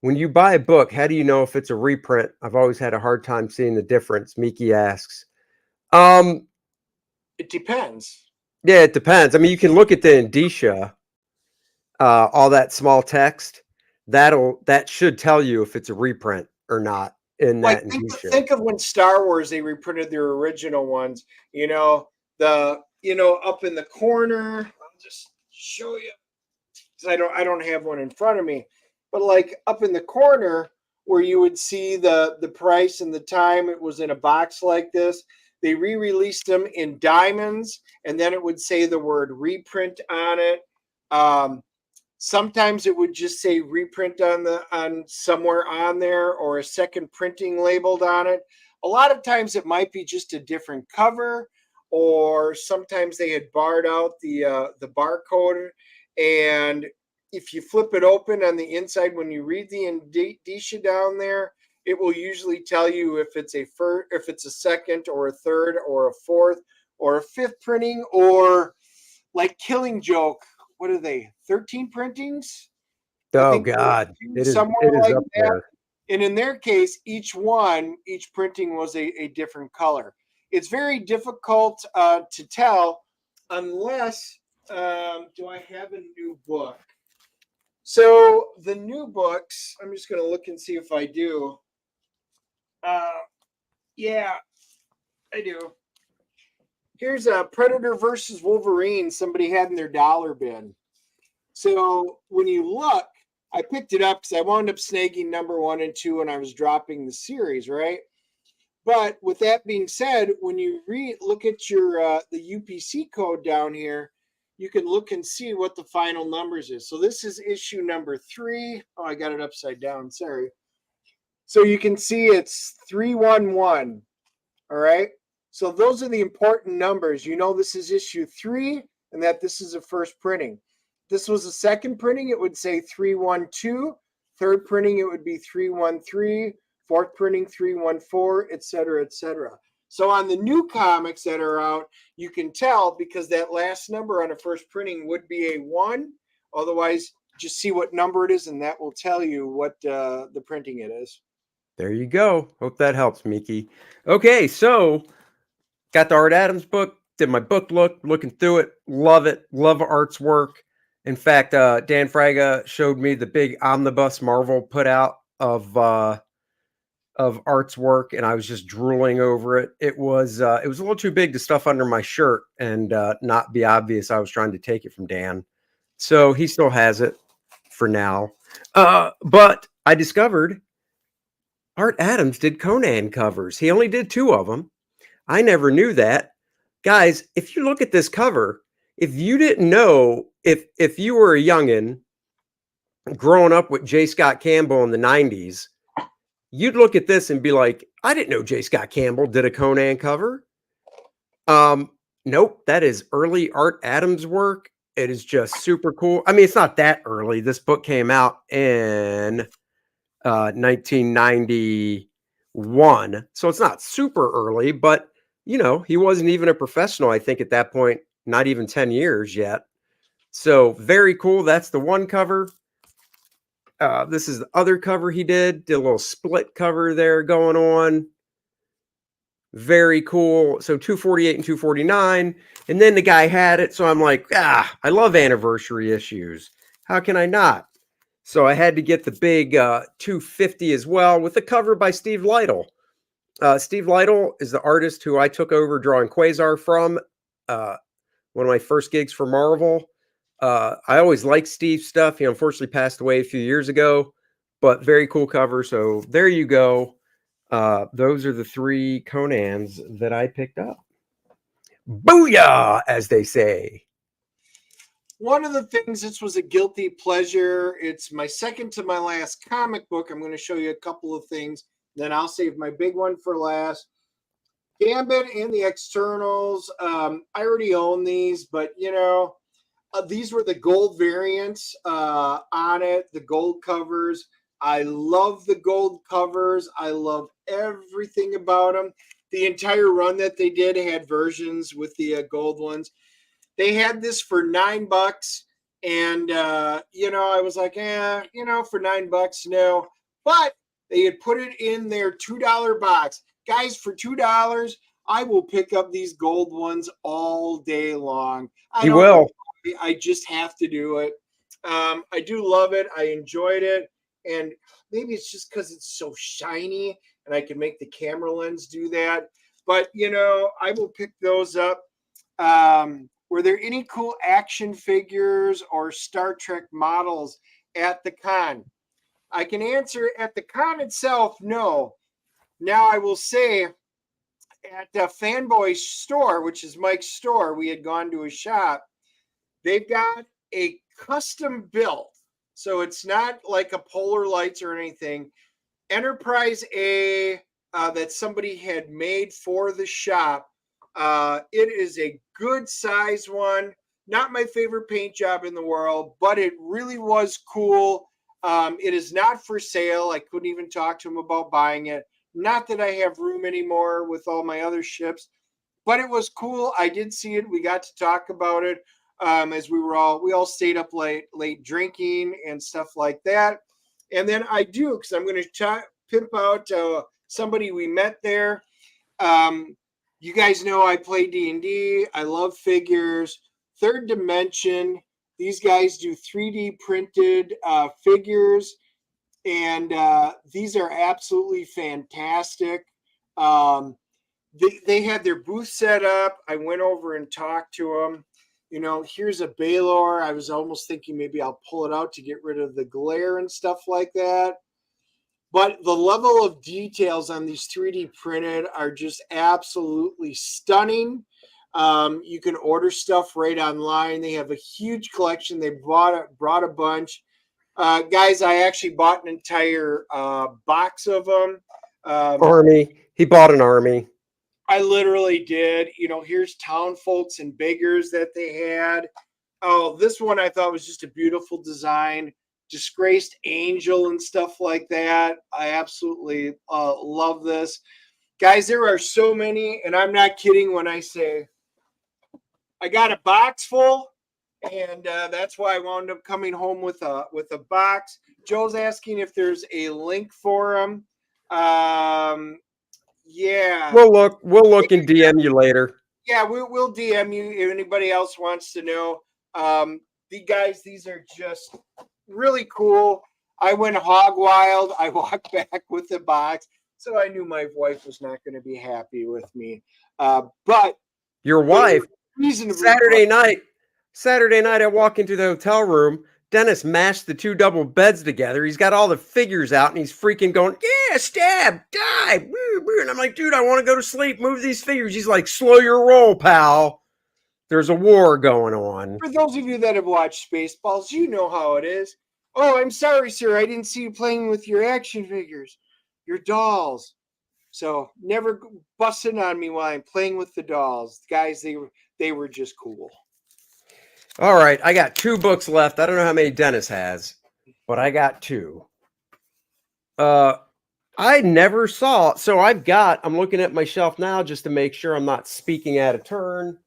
When you buy a book, how do you know if it's a reprint? I've always had a hard time seeing the difference. Miki asks. It depends. Yeah, it depends. I mean, you can look at the indicia, all that small text. That should tell you if it's a reprint or not in Like that indicia. think of when Star Wars, they reprinted their original ones. Up in the corner. I'll just show you because I don't have one in front of me, but like up in the corner where you would see the price and the time, it was in a box like this. They re-released them in diamonds, and then it would say the word reprint on it. Sometimes it would just say reprint on somewhere on there, or a second printing labeled on it. A lot of times it might be just a different cover, or sometimes they had barred out the barcode. And if you flip it open on the inside, when you read the indicia down there, it will usually tell you if it's a second or a third or a fourth or a fifth printing, or like Killing Joke. What are they? 13 printings? I Oh think God, somewhere it is like up that. there. And in their case, each printing was a different color. It's very difficult to tell unless, do I have a new book? So the new books, I'm just going to look and see if I do. Yeah, I do. Here's a Predator versus Wolverine somebody had in their dollar bin. So when you look, I picked it up because I wound up snagging number 1 and 2 and I was dropping the series, right? But with that being said, when you look at your the UPC code down here, you can look and see what the final numbers is. So this is issue number 3. Oh, I got it upside down. Sorry. So you can see it's 311. All right. So those are the important numbers. You know this is issue 3 and that this is a first printing. If this was a second printing, it would say 312. Third printing, it would be 313. Fourth printing, 314, etc., etc. So on the new comics that are out, you can tell because that last number on a first printing would be a 1. Otherwise, just see what number it is, and that will tell you what the printing it is. There you go. Hope that helps, Miki. Okay, so got the Art Adams book, did my book looking through it, love it, love Art's work. In fact, Dan Fraga showed me the big omnibus Marvel put out of Art's work, and I was just drooling over it. It was a little too big to stuff under my shirt and not be obvious I was trying to take it from Dan. So he still has it for now. But I discovered Art Adams did Conan covers. He only did 2 of them. I never knew that. Guys, if you look at this cover, if you didn't know, if you were a youngin growing up with J. Scott Campbell in the 90s, you'd look at this and be like, I didn't know J. Scott Campbell did a Conan cover. Nope, that is early Art Adams work. It is just super cool. I mean, it's not that early. This book came out in 1991. So it's not super early, but you know, he wasn't even a professional, I think, at that point, not even 10 years yet. So very cool. That's the one cover. This is the other cover he did a little split cover there going on. Very cool. So 248 and 249. And then the guy had it. So I'm like, I love anniversary issues. How can I not? So I had to get the big 250 as well with the cover by Steve Lytle. Steve Lytle is the artist who I took over drawing Quasar from. One of my first gigs for Marvel. I always liked Steve's stuff. He unfortunately passed away a few years ago, but very cool cover. So there you go. Those are the 3 Conans that I picked up. Booyah, as they say. One of the things, this was a guilty pleasure. It's my second to my last comic book. I'm going to show you a couple of things. Then I'll save my big one for last. Gambit and the Externals. I already own these, but you know, these were the gold variants on it, the gold covers. I love the gold covers. I love everything about them. The entire run that they did had versions with the gold ones. They had this for $9, and you know, I was like, you know, for $9, no. But they had put it in their $2 box, guys. For $2, I will pick up these gold ones all day long. I You don't will. know. I just have to do it. I do love it. I enjoyed it, and maybe it's just because it's so shiny, and I can make the camera lens do that. But you know, I will pick those up. Were there any cool action figures or Star Trek models at the con? I can answer at the con itself, no. Now I will say at the Fanboy store, which is Mike's store, we had gone to a shop. They've got a custom built, so it's not like a Polar Lights or anything. Enterprise A that somebody had made for the shop. It is a good size one. Not my favorite paint job in the world, but it really was cool. It is not for sale. I couldn't even talk to him about buying it. Not that I have room anymore with all my other ships, but it was cool. I did see it. We got to talk about it as we all stayed up late drinking and stuff like that. And then I do, because I'm going to pimp out somebody we met there. You guys know I play D&D. I love figures. Third Dimension. These guys do 3D printed figures, and these are absolutely fantastic. they had their booth set up. I went over and talked to them. Here's a Baylor. I was almost thinking maybe I'll pull it out to get rid of the glare and stuff like that. But the level of details on these 3D printed are just absolutely stunning. You can order stuff right online. They have a huge collection. They brought a bunch. Guys, I actually bought an entire box of them. Army. He bought an army. I literally did. Here's Town Folks and Beggars that they had. Oh, this one I thought was just a beautiful design. Disgraced Angel and stuff like that. I absolutely love this. Guys, there are so many, and I'm not kidding when I say I got a box full, and that's why I wound up coming home with a box. Joe's asking if there's a link for them. Yeah. We'll look and DM you later. Yeah, we'll DM you if anybody else wants to know. These are just really cool. I went hog wild. I walked back with the box, so I knew my wife was not going to be happy with me. But your wife, Saturday night, I walk into the hotel room. Dennis mashed the 2 double beds together. He's got all the figures out, and he's freaking going, yeah, stab, die. And I'm like, dude, I want to go to sleep. Move these figures. He's like, slow your roll, pal. There's a war going on. For those of you that have watched Spaceballs, you know how it is. Oh, I'm sorry, sir. I didn't see you playing with your action figures, your dolls. So never busting on me while I'm playing with the dolls. Guys, they were just cool. All right, I got 2 books left. I don't know how many Dennis has, but I got 2. I never saw, so I'm looking at my shelf now just to make sure I'm not speaking out of turn.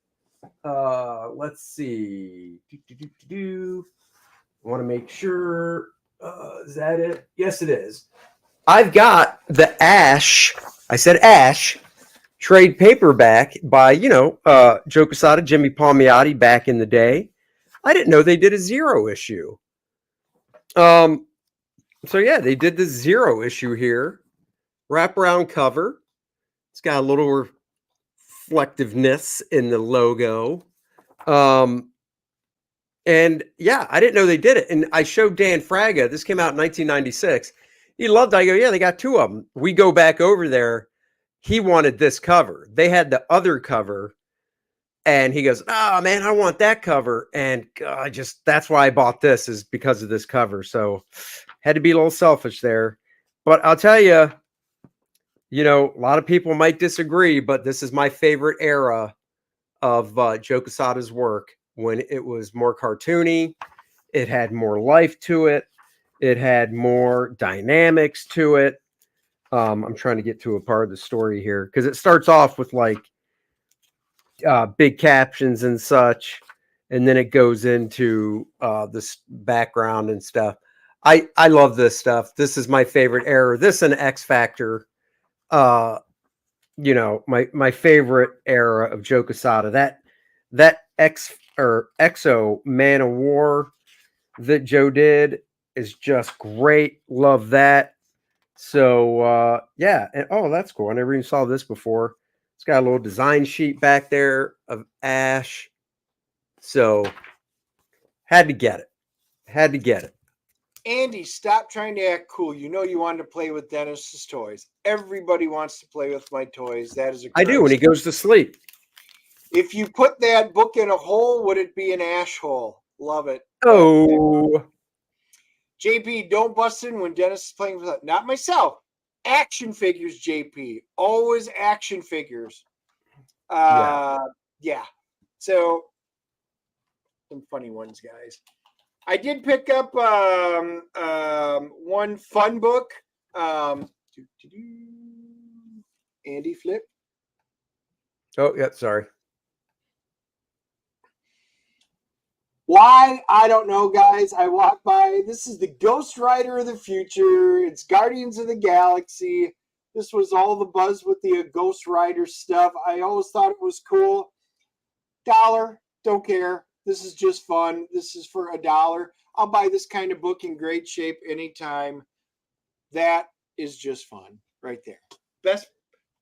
Let's see. I want to make sure. Is that it? Yes, it is. I've got the Ash. I said Ash trade paperback by Joe Quesada, Jimmy Palmiotti back in the day. I didn't know they did a 0 issue. So yeah, they did the 0 issue here. Wraparound cover. It's got a little reflectiveness in the logo. And yeah, I didn't know they did it. And I showed Dan Fraga. This came out in 1996. He loved it. I go, yeah, they got 2 of them. We go back over there. He wanted this cover. They had the other cover. And he goes, oh, man, I want that cover. And that's why I bought this, is because of this cover. So had to be a little selfish there. But I'll tell you, a lot of people might disagree, but this is my favorite era of Joe Quesada's work, when it was more cartoony. It had more life to it. It had more dynamics to it. I'm trying to get to a part of the story here, because it starts off with like big captions and such, and then it goes into this background and stuff. I love this stuff. This is my favorite era. This and X Factor. My favorite era of Joe Quesada. That Exo Man of War that Joe did is just great. Love that. So yeah, and that's cool. I never even saw this before. It's got a little design sheet back there of Ash. So had to get it. Andy, stop trying to act cool. You wanted to play with Dennis's toys. Everybody wants to play with my toys. That is a I do when he goes to sleep. If you put that book in a hole, would it be an ash hole? Love it. Oh. JP, don't bust in when Dennis is playing with it. Not myself. Action figures, JP. Always action figures. Yeah. So some funny ones, guys. I did pick up one fun book. Andy Flip. Oh, yeah, sorry. Why? I don't know, guys. I walked by. This is the Ghost Rider of the future. It's Guardians of the Galaxy. This was all the buzz with the Ghost Rider stuff. I always thought it was cool. $1. Don't care. This is just fun. This is for $1. I'll buy this kind of book in great shape anytime. That is just fun right there.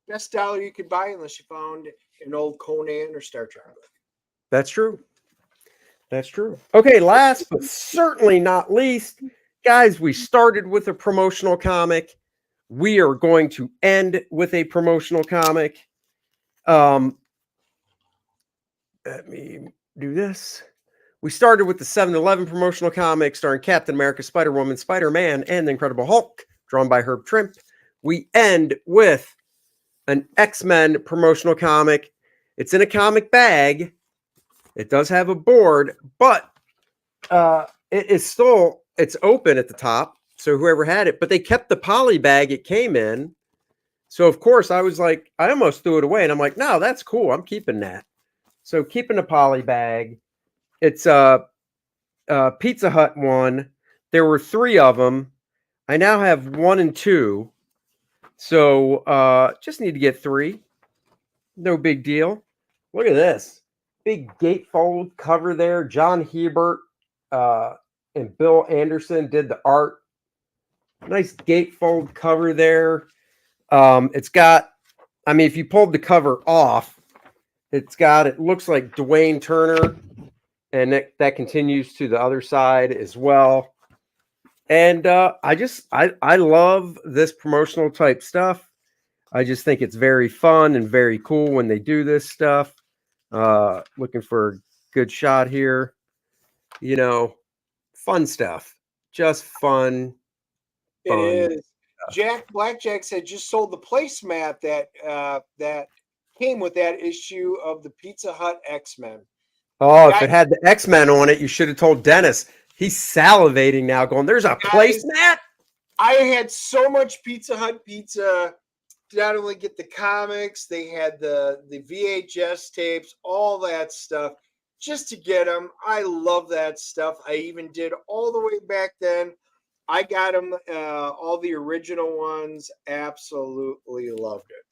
best dollar you could buy unless you found an old Conan or Star Trek book. That's true. That's true. Okay, last but certainly not least, guys, we started with a promotional comic. We are going to end with a promotional comic. Let me do this. We started with the 7-Eleven promotional comic starring Captain America, Spider-Woman, Spider-Man, and the Incredible Hulk, drawn by Herb Trimp. We end with an X-Men promotional comic. It's in a comic bag. It does have a board, but it is still, it's open at the top. So whoever had it, but they kept the poly bag it came in. So of course I was like, I almost threw it away, and I'm like, no, that's cool. I'm keeping that. So keeping a poly bag. It's a Pizza Hut one. There were 3 of them. I now have 1 and 2. So just need to get 3. No big deal. Look at this. Big gatefold cover there. John Hebert and Bill Anderson did the art. Nice gatefold cover there. It's got, I mean, if you pulled the cover off, it looks like Dwayne Turner, and that continues to the other side as well. And I love this promotional type stuff. I just think it's very fun and very cool when they do this stuff. Looking for a good shot here. You know, fun stuff. Just fun. It is. Blackjack said just sold the placemat that came with that issue of the Pizza Hut X-Men. Oh, if it had the X-Men on it, you should have told Dennis. He's salivating now, going, there's a placemat? I had so much Pizza Hut pizza to not only get the comics, they had the VHS tapes, all that stuff, just to get them. I love that stuff. I even did all the way back then. I got them, all the original ones. Absolutely loved it.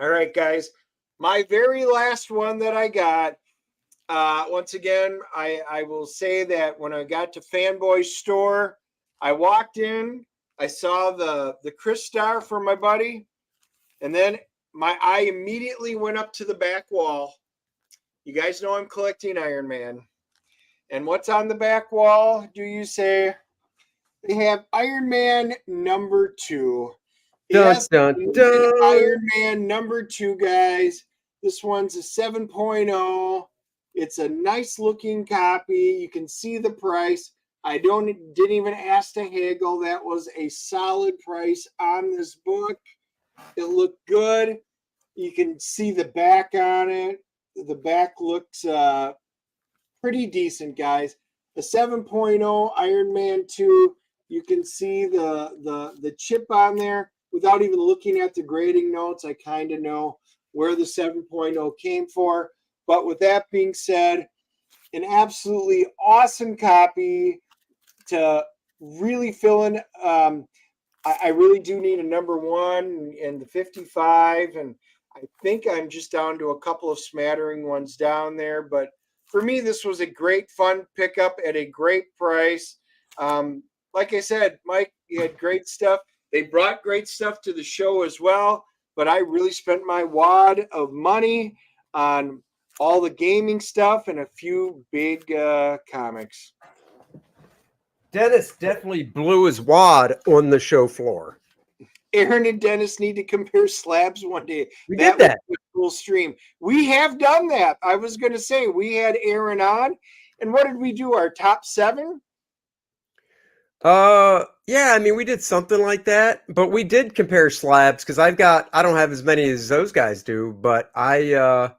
All right, guys. My very last one that I got. Once again, I will say that when I got to Fanboy's store, I walked in, I saw the Chris Star for my buddy, and then my eye immediately went up to the back wall. You guys know I'm collecting Iron Man. And what's on the back wall, do you say? They have Iron Man #2. Yes, Dun, dun. Iron Man #2, guys. This one's a 7.0. It's a nice looking copy. You can see the price. I didn't even ask to haggle. That was a solid price on this book. It looked good. You can see the back on it. The back looks pretty decent, guys. A 7.0 Iron Man 2. You can see the chip on there. Without even looking at the grading notes, I kind of know where the 7.0 came for. But with that being said, an absolutely awesome copy to really fill in. I really do need a #1 and the 55, and I think I'm just down to a couple of smattering ones down there. But for me, this was a great, fun pickup at a great price. Like I said, Mike, you had great stuff. They brought great stuff to the show as well, but I really spent my wad of money on all the gaming stuff and a few big comics. Dennis definitely blew his wad on the show floor. Aaron and Dennis need to compare slabs one day. We did that. Was a cool stream. We have done that. I was going to say we had Aaron on, and what did we do? Our top 7? Yeah, I mean, we did something like that, but we did compare slabs because I don't have as many as those guys do, but I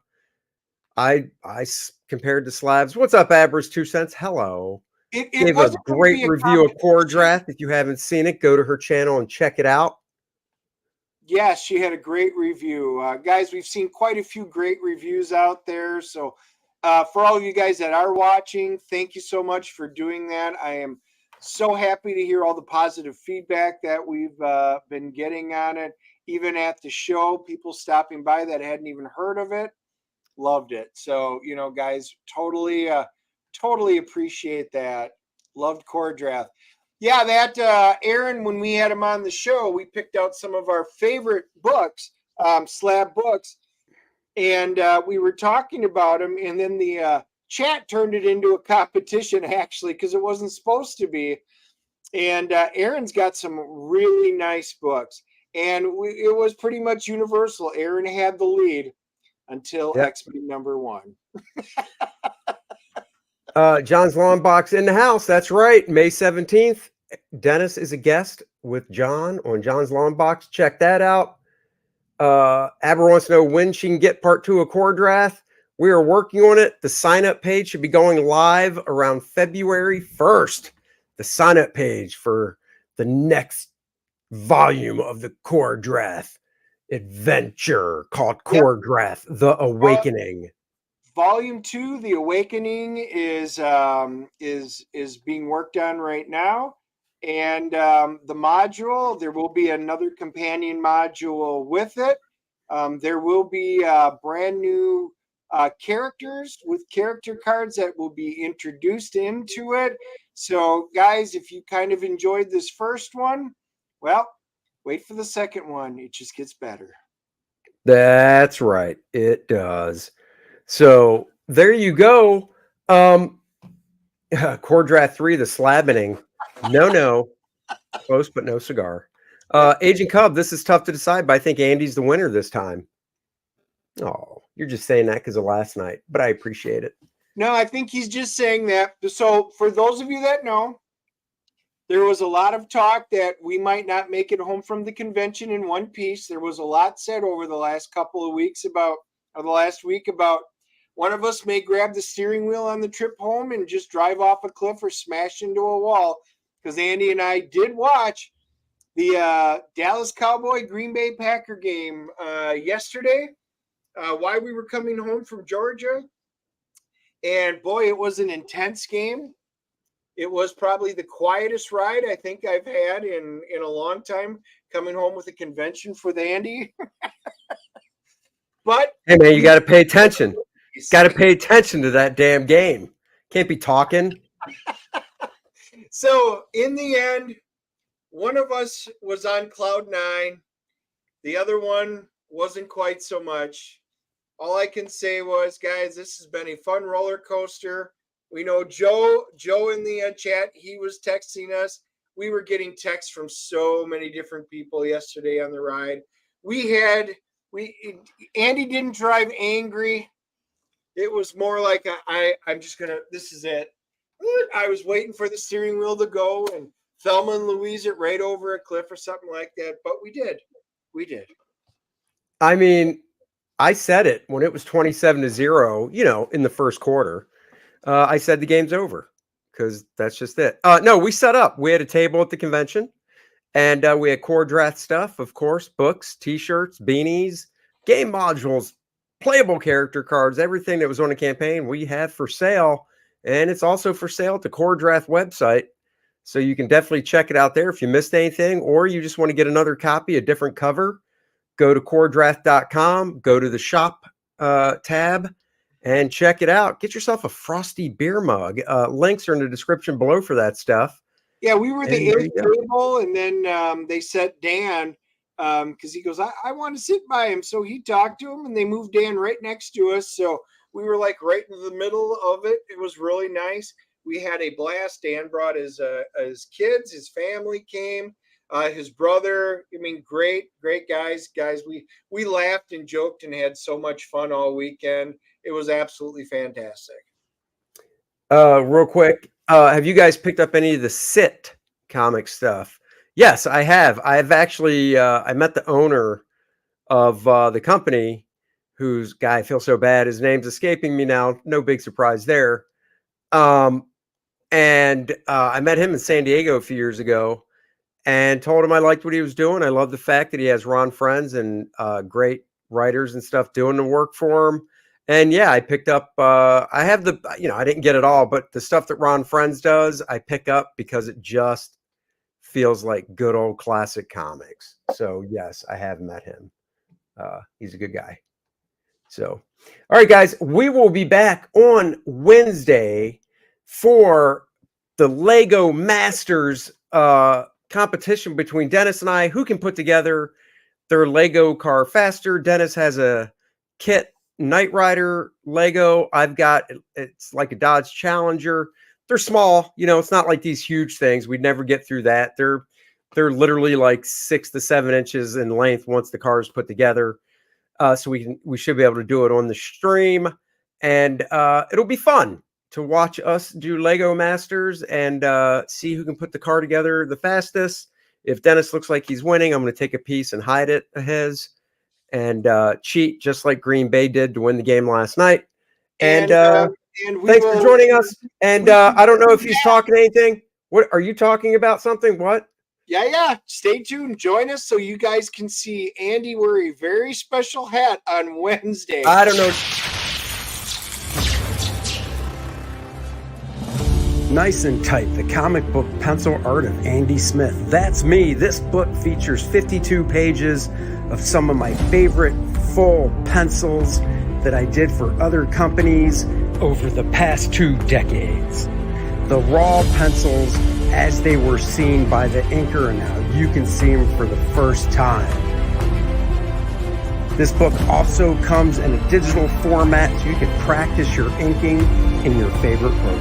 compared the slabs. What's up, Aber's 2 cents? Hello. It Gave a great review of Core Draft. If you haven't seen it, go to her channel and check it out. Yes, she had a great review. Guys, we've seen quite a few great reviews out there. So for all of you guys that are watching, thank you so much for doing that. I am so happy to hear all the positive feedback that we've been getting on it. Even at the show, people stopping by that hadn't even heard of it, loved it. So, guys, totally appreciate that. Loved Core Draft. Yeah, that Aaron, when we had him on the show, we picked out some of our favorite books Slab Books, and we were talking about him, and then the chat turned it into a competition actually because it wasn't supposed to be. And Aaron's got some really nice books, and it was pretty much universal. Aaron had the lead until Yep. X-Men #1. John's Lawn Box in the house. That's right. May 17th. Dennis is a guest with John on John's Lawn Box. Check that out. Aber wants to know when she can get part 2 of Core Draft. We are working on it. The sign-up page should be going live around February 1st. The sign-up page for the next volume of the Core Draft adventure called Core Draft: The Awakening. Volume 2, The Awakening, is being worked on right now, and the module, there will be another companion module with it. There will be brand new characters with character cards that will be introduced into it. So, guys, if you kind of enjoyed this first one, well, wait for the second one. It just gets better. That's right. It does. So there you go. Core Draft 3, the slabbing. No. Close, but no cigar. Agent Cub, this is tough to decide, but I think Andy's the winner this time. Oh, you're just saying that because of last night, but I appreciate it. No, I think he's just saying that. So for those of you that know, there was a lot of talk that we might not make it home from the convention in one piece. There was a lot said over the last couple of weeks about, or the last week, about one of us may grab the steering wheel on the trip home and just drive off a cliff or smash into a wall. Because Andy and I did watch the Dallas Cowboy Green Bay Packer game yesterday while we were coming home from Georgia. And boy, it was an intense game. It was probably the quietest ride I think I've had in a long time, coming home with a convention for the Andy. But hey man, you got to pay attention. Got to pay attention to that damn game. Can't be talking. So in the end, one of us was on cloud 9. The other one wasn't quite so much. All I can say was, guys, this has been a fun roller coaster. We know Joe in the chat, he was texting us. We were getting texts from so many different people yesterday on the ride. Andy didn't drive angry. It was more like this is it. I was waiting for the steering wheel to go and Thelma and Louise it right over a cliff or something like that. But we did. I mean, I said it when it was 27-0, in the first quarter. I said the game's over because that's just it. No, we set up. We had a table at the convention, and we had Core Draft stuff, of course, books, T-shirts, beanies, game modules, playable character cards, everything that was on the campaign we have for sale, and it's also for sale at the Core Draft website. So you can definitely check it out there if you missed anything, or you just want to get another copy, a different cover. Go to coredraft.com, go to the shop tab, and check it out. Get yourself a frosty beer mug. Links are in the description below for that stuff. Yeah, we were the eighth table, and then they set Dan because he goes, I want to sit by him. So he talked to him, and they moved Dan right next to us. So we were like right in the middle of it. It was really nice. We had a blast. Dan brought his kids, his family came. His brother, I mean, great guys. We laughed and joked and had so much fun all weekend. It was absolutely fantastic. Real quick, have you guys picked up any of the Sit comic stuff? Yes, I have. I've actually I met the owner of the company, whose guy, I feel so bad. His name's escaping me now. No big surprise there. And I met him in San Diego a few years ago, and told him I liked what he was doing. I love the fact that he has Ron friends and great writers and stuff doing the work for him. And yeah, I picked up, I have I didn't get it all, but the stuff that Ron Friends does, I pick up because it just feels like good old classic comics. So yes, I have met him. He's a good guy. So, all right, guys, we will be back on Wednesday for the Lego Masters competition between Dennis and I, who can put together their Lego car faster. Dennis has a Kit Knight Rider Lego. I've got, it's like a Dodge Challenger. They're small, you know, it's not like these huge things. We'd never get through that. They're literally like 6 to 7 inches in length once the car is put together. So we should be able to do it on the stream, and it'll be fun to watch us do Lego Masters and see who can put the car together the fastest. If Dennis looks like he's winning, I'm going to take a piece and hide it of his and cheat just like Green Bay did to win the game last night. And thanks for joining us. And I don't know if he's talking anything. What are you talking about? Something? What? Yeah. Stay tuned. Join us so you guys can see Andy wear a very special hat on Wednesday. I don't know. Nice and Tight, the comic book pencil art of Andy Smith. That's me. This book features 52 pages of some of my favorite full pencils that I did for other companies over the past 2 decades. The raw pencils as they were seen by the inker, and now you can see them for the first time. This book also comes in a digital format so you can practice your inking in your favorite program.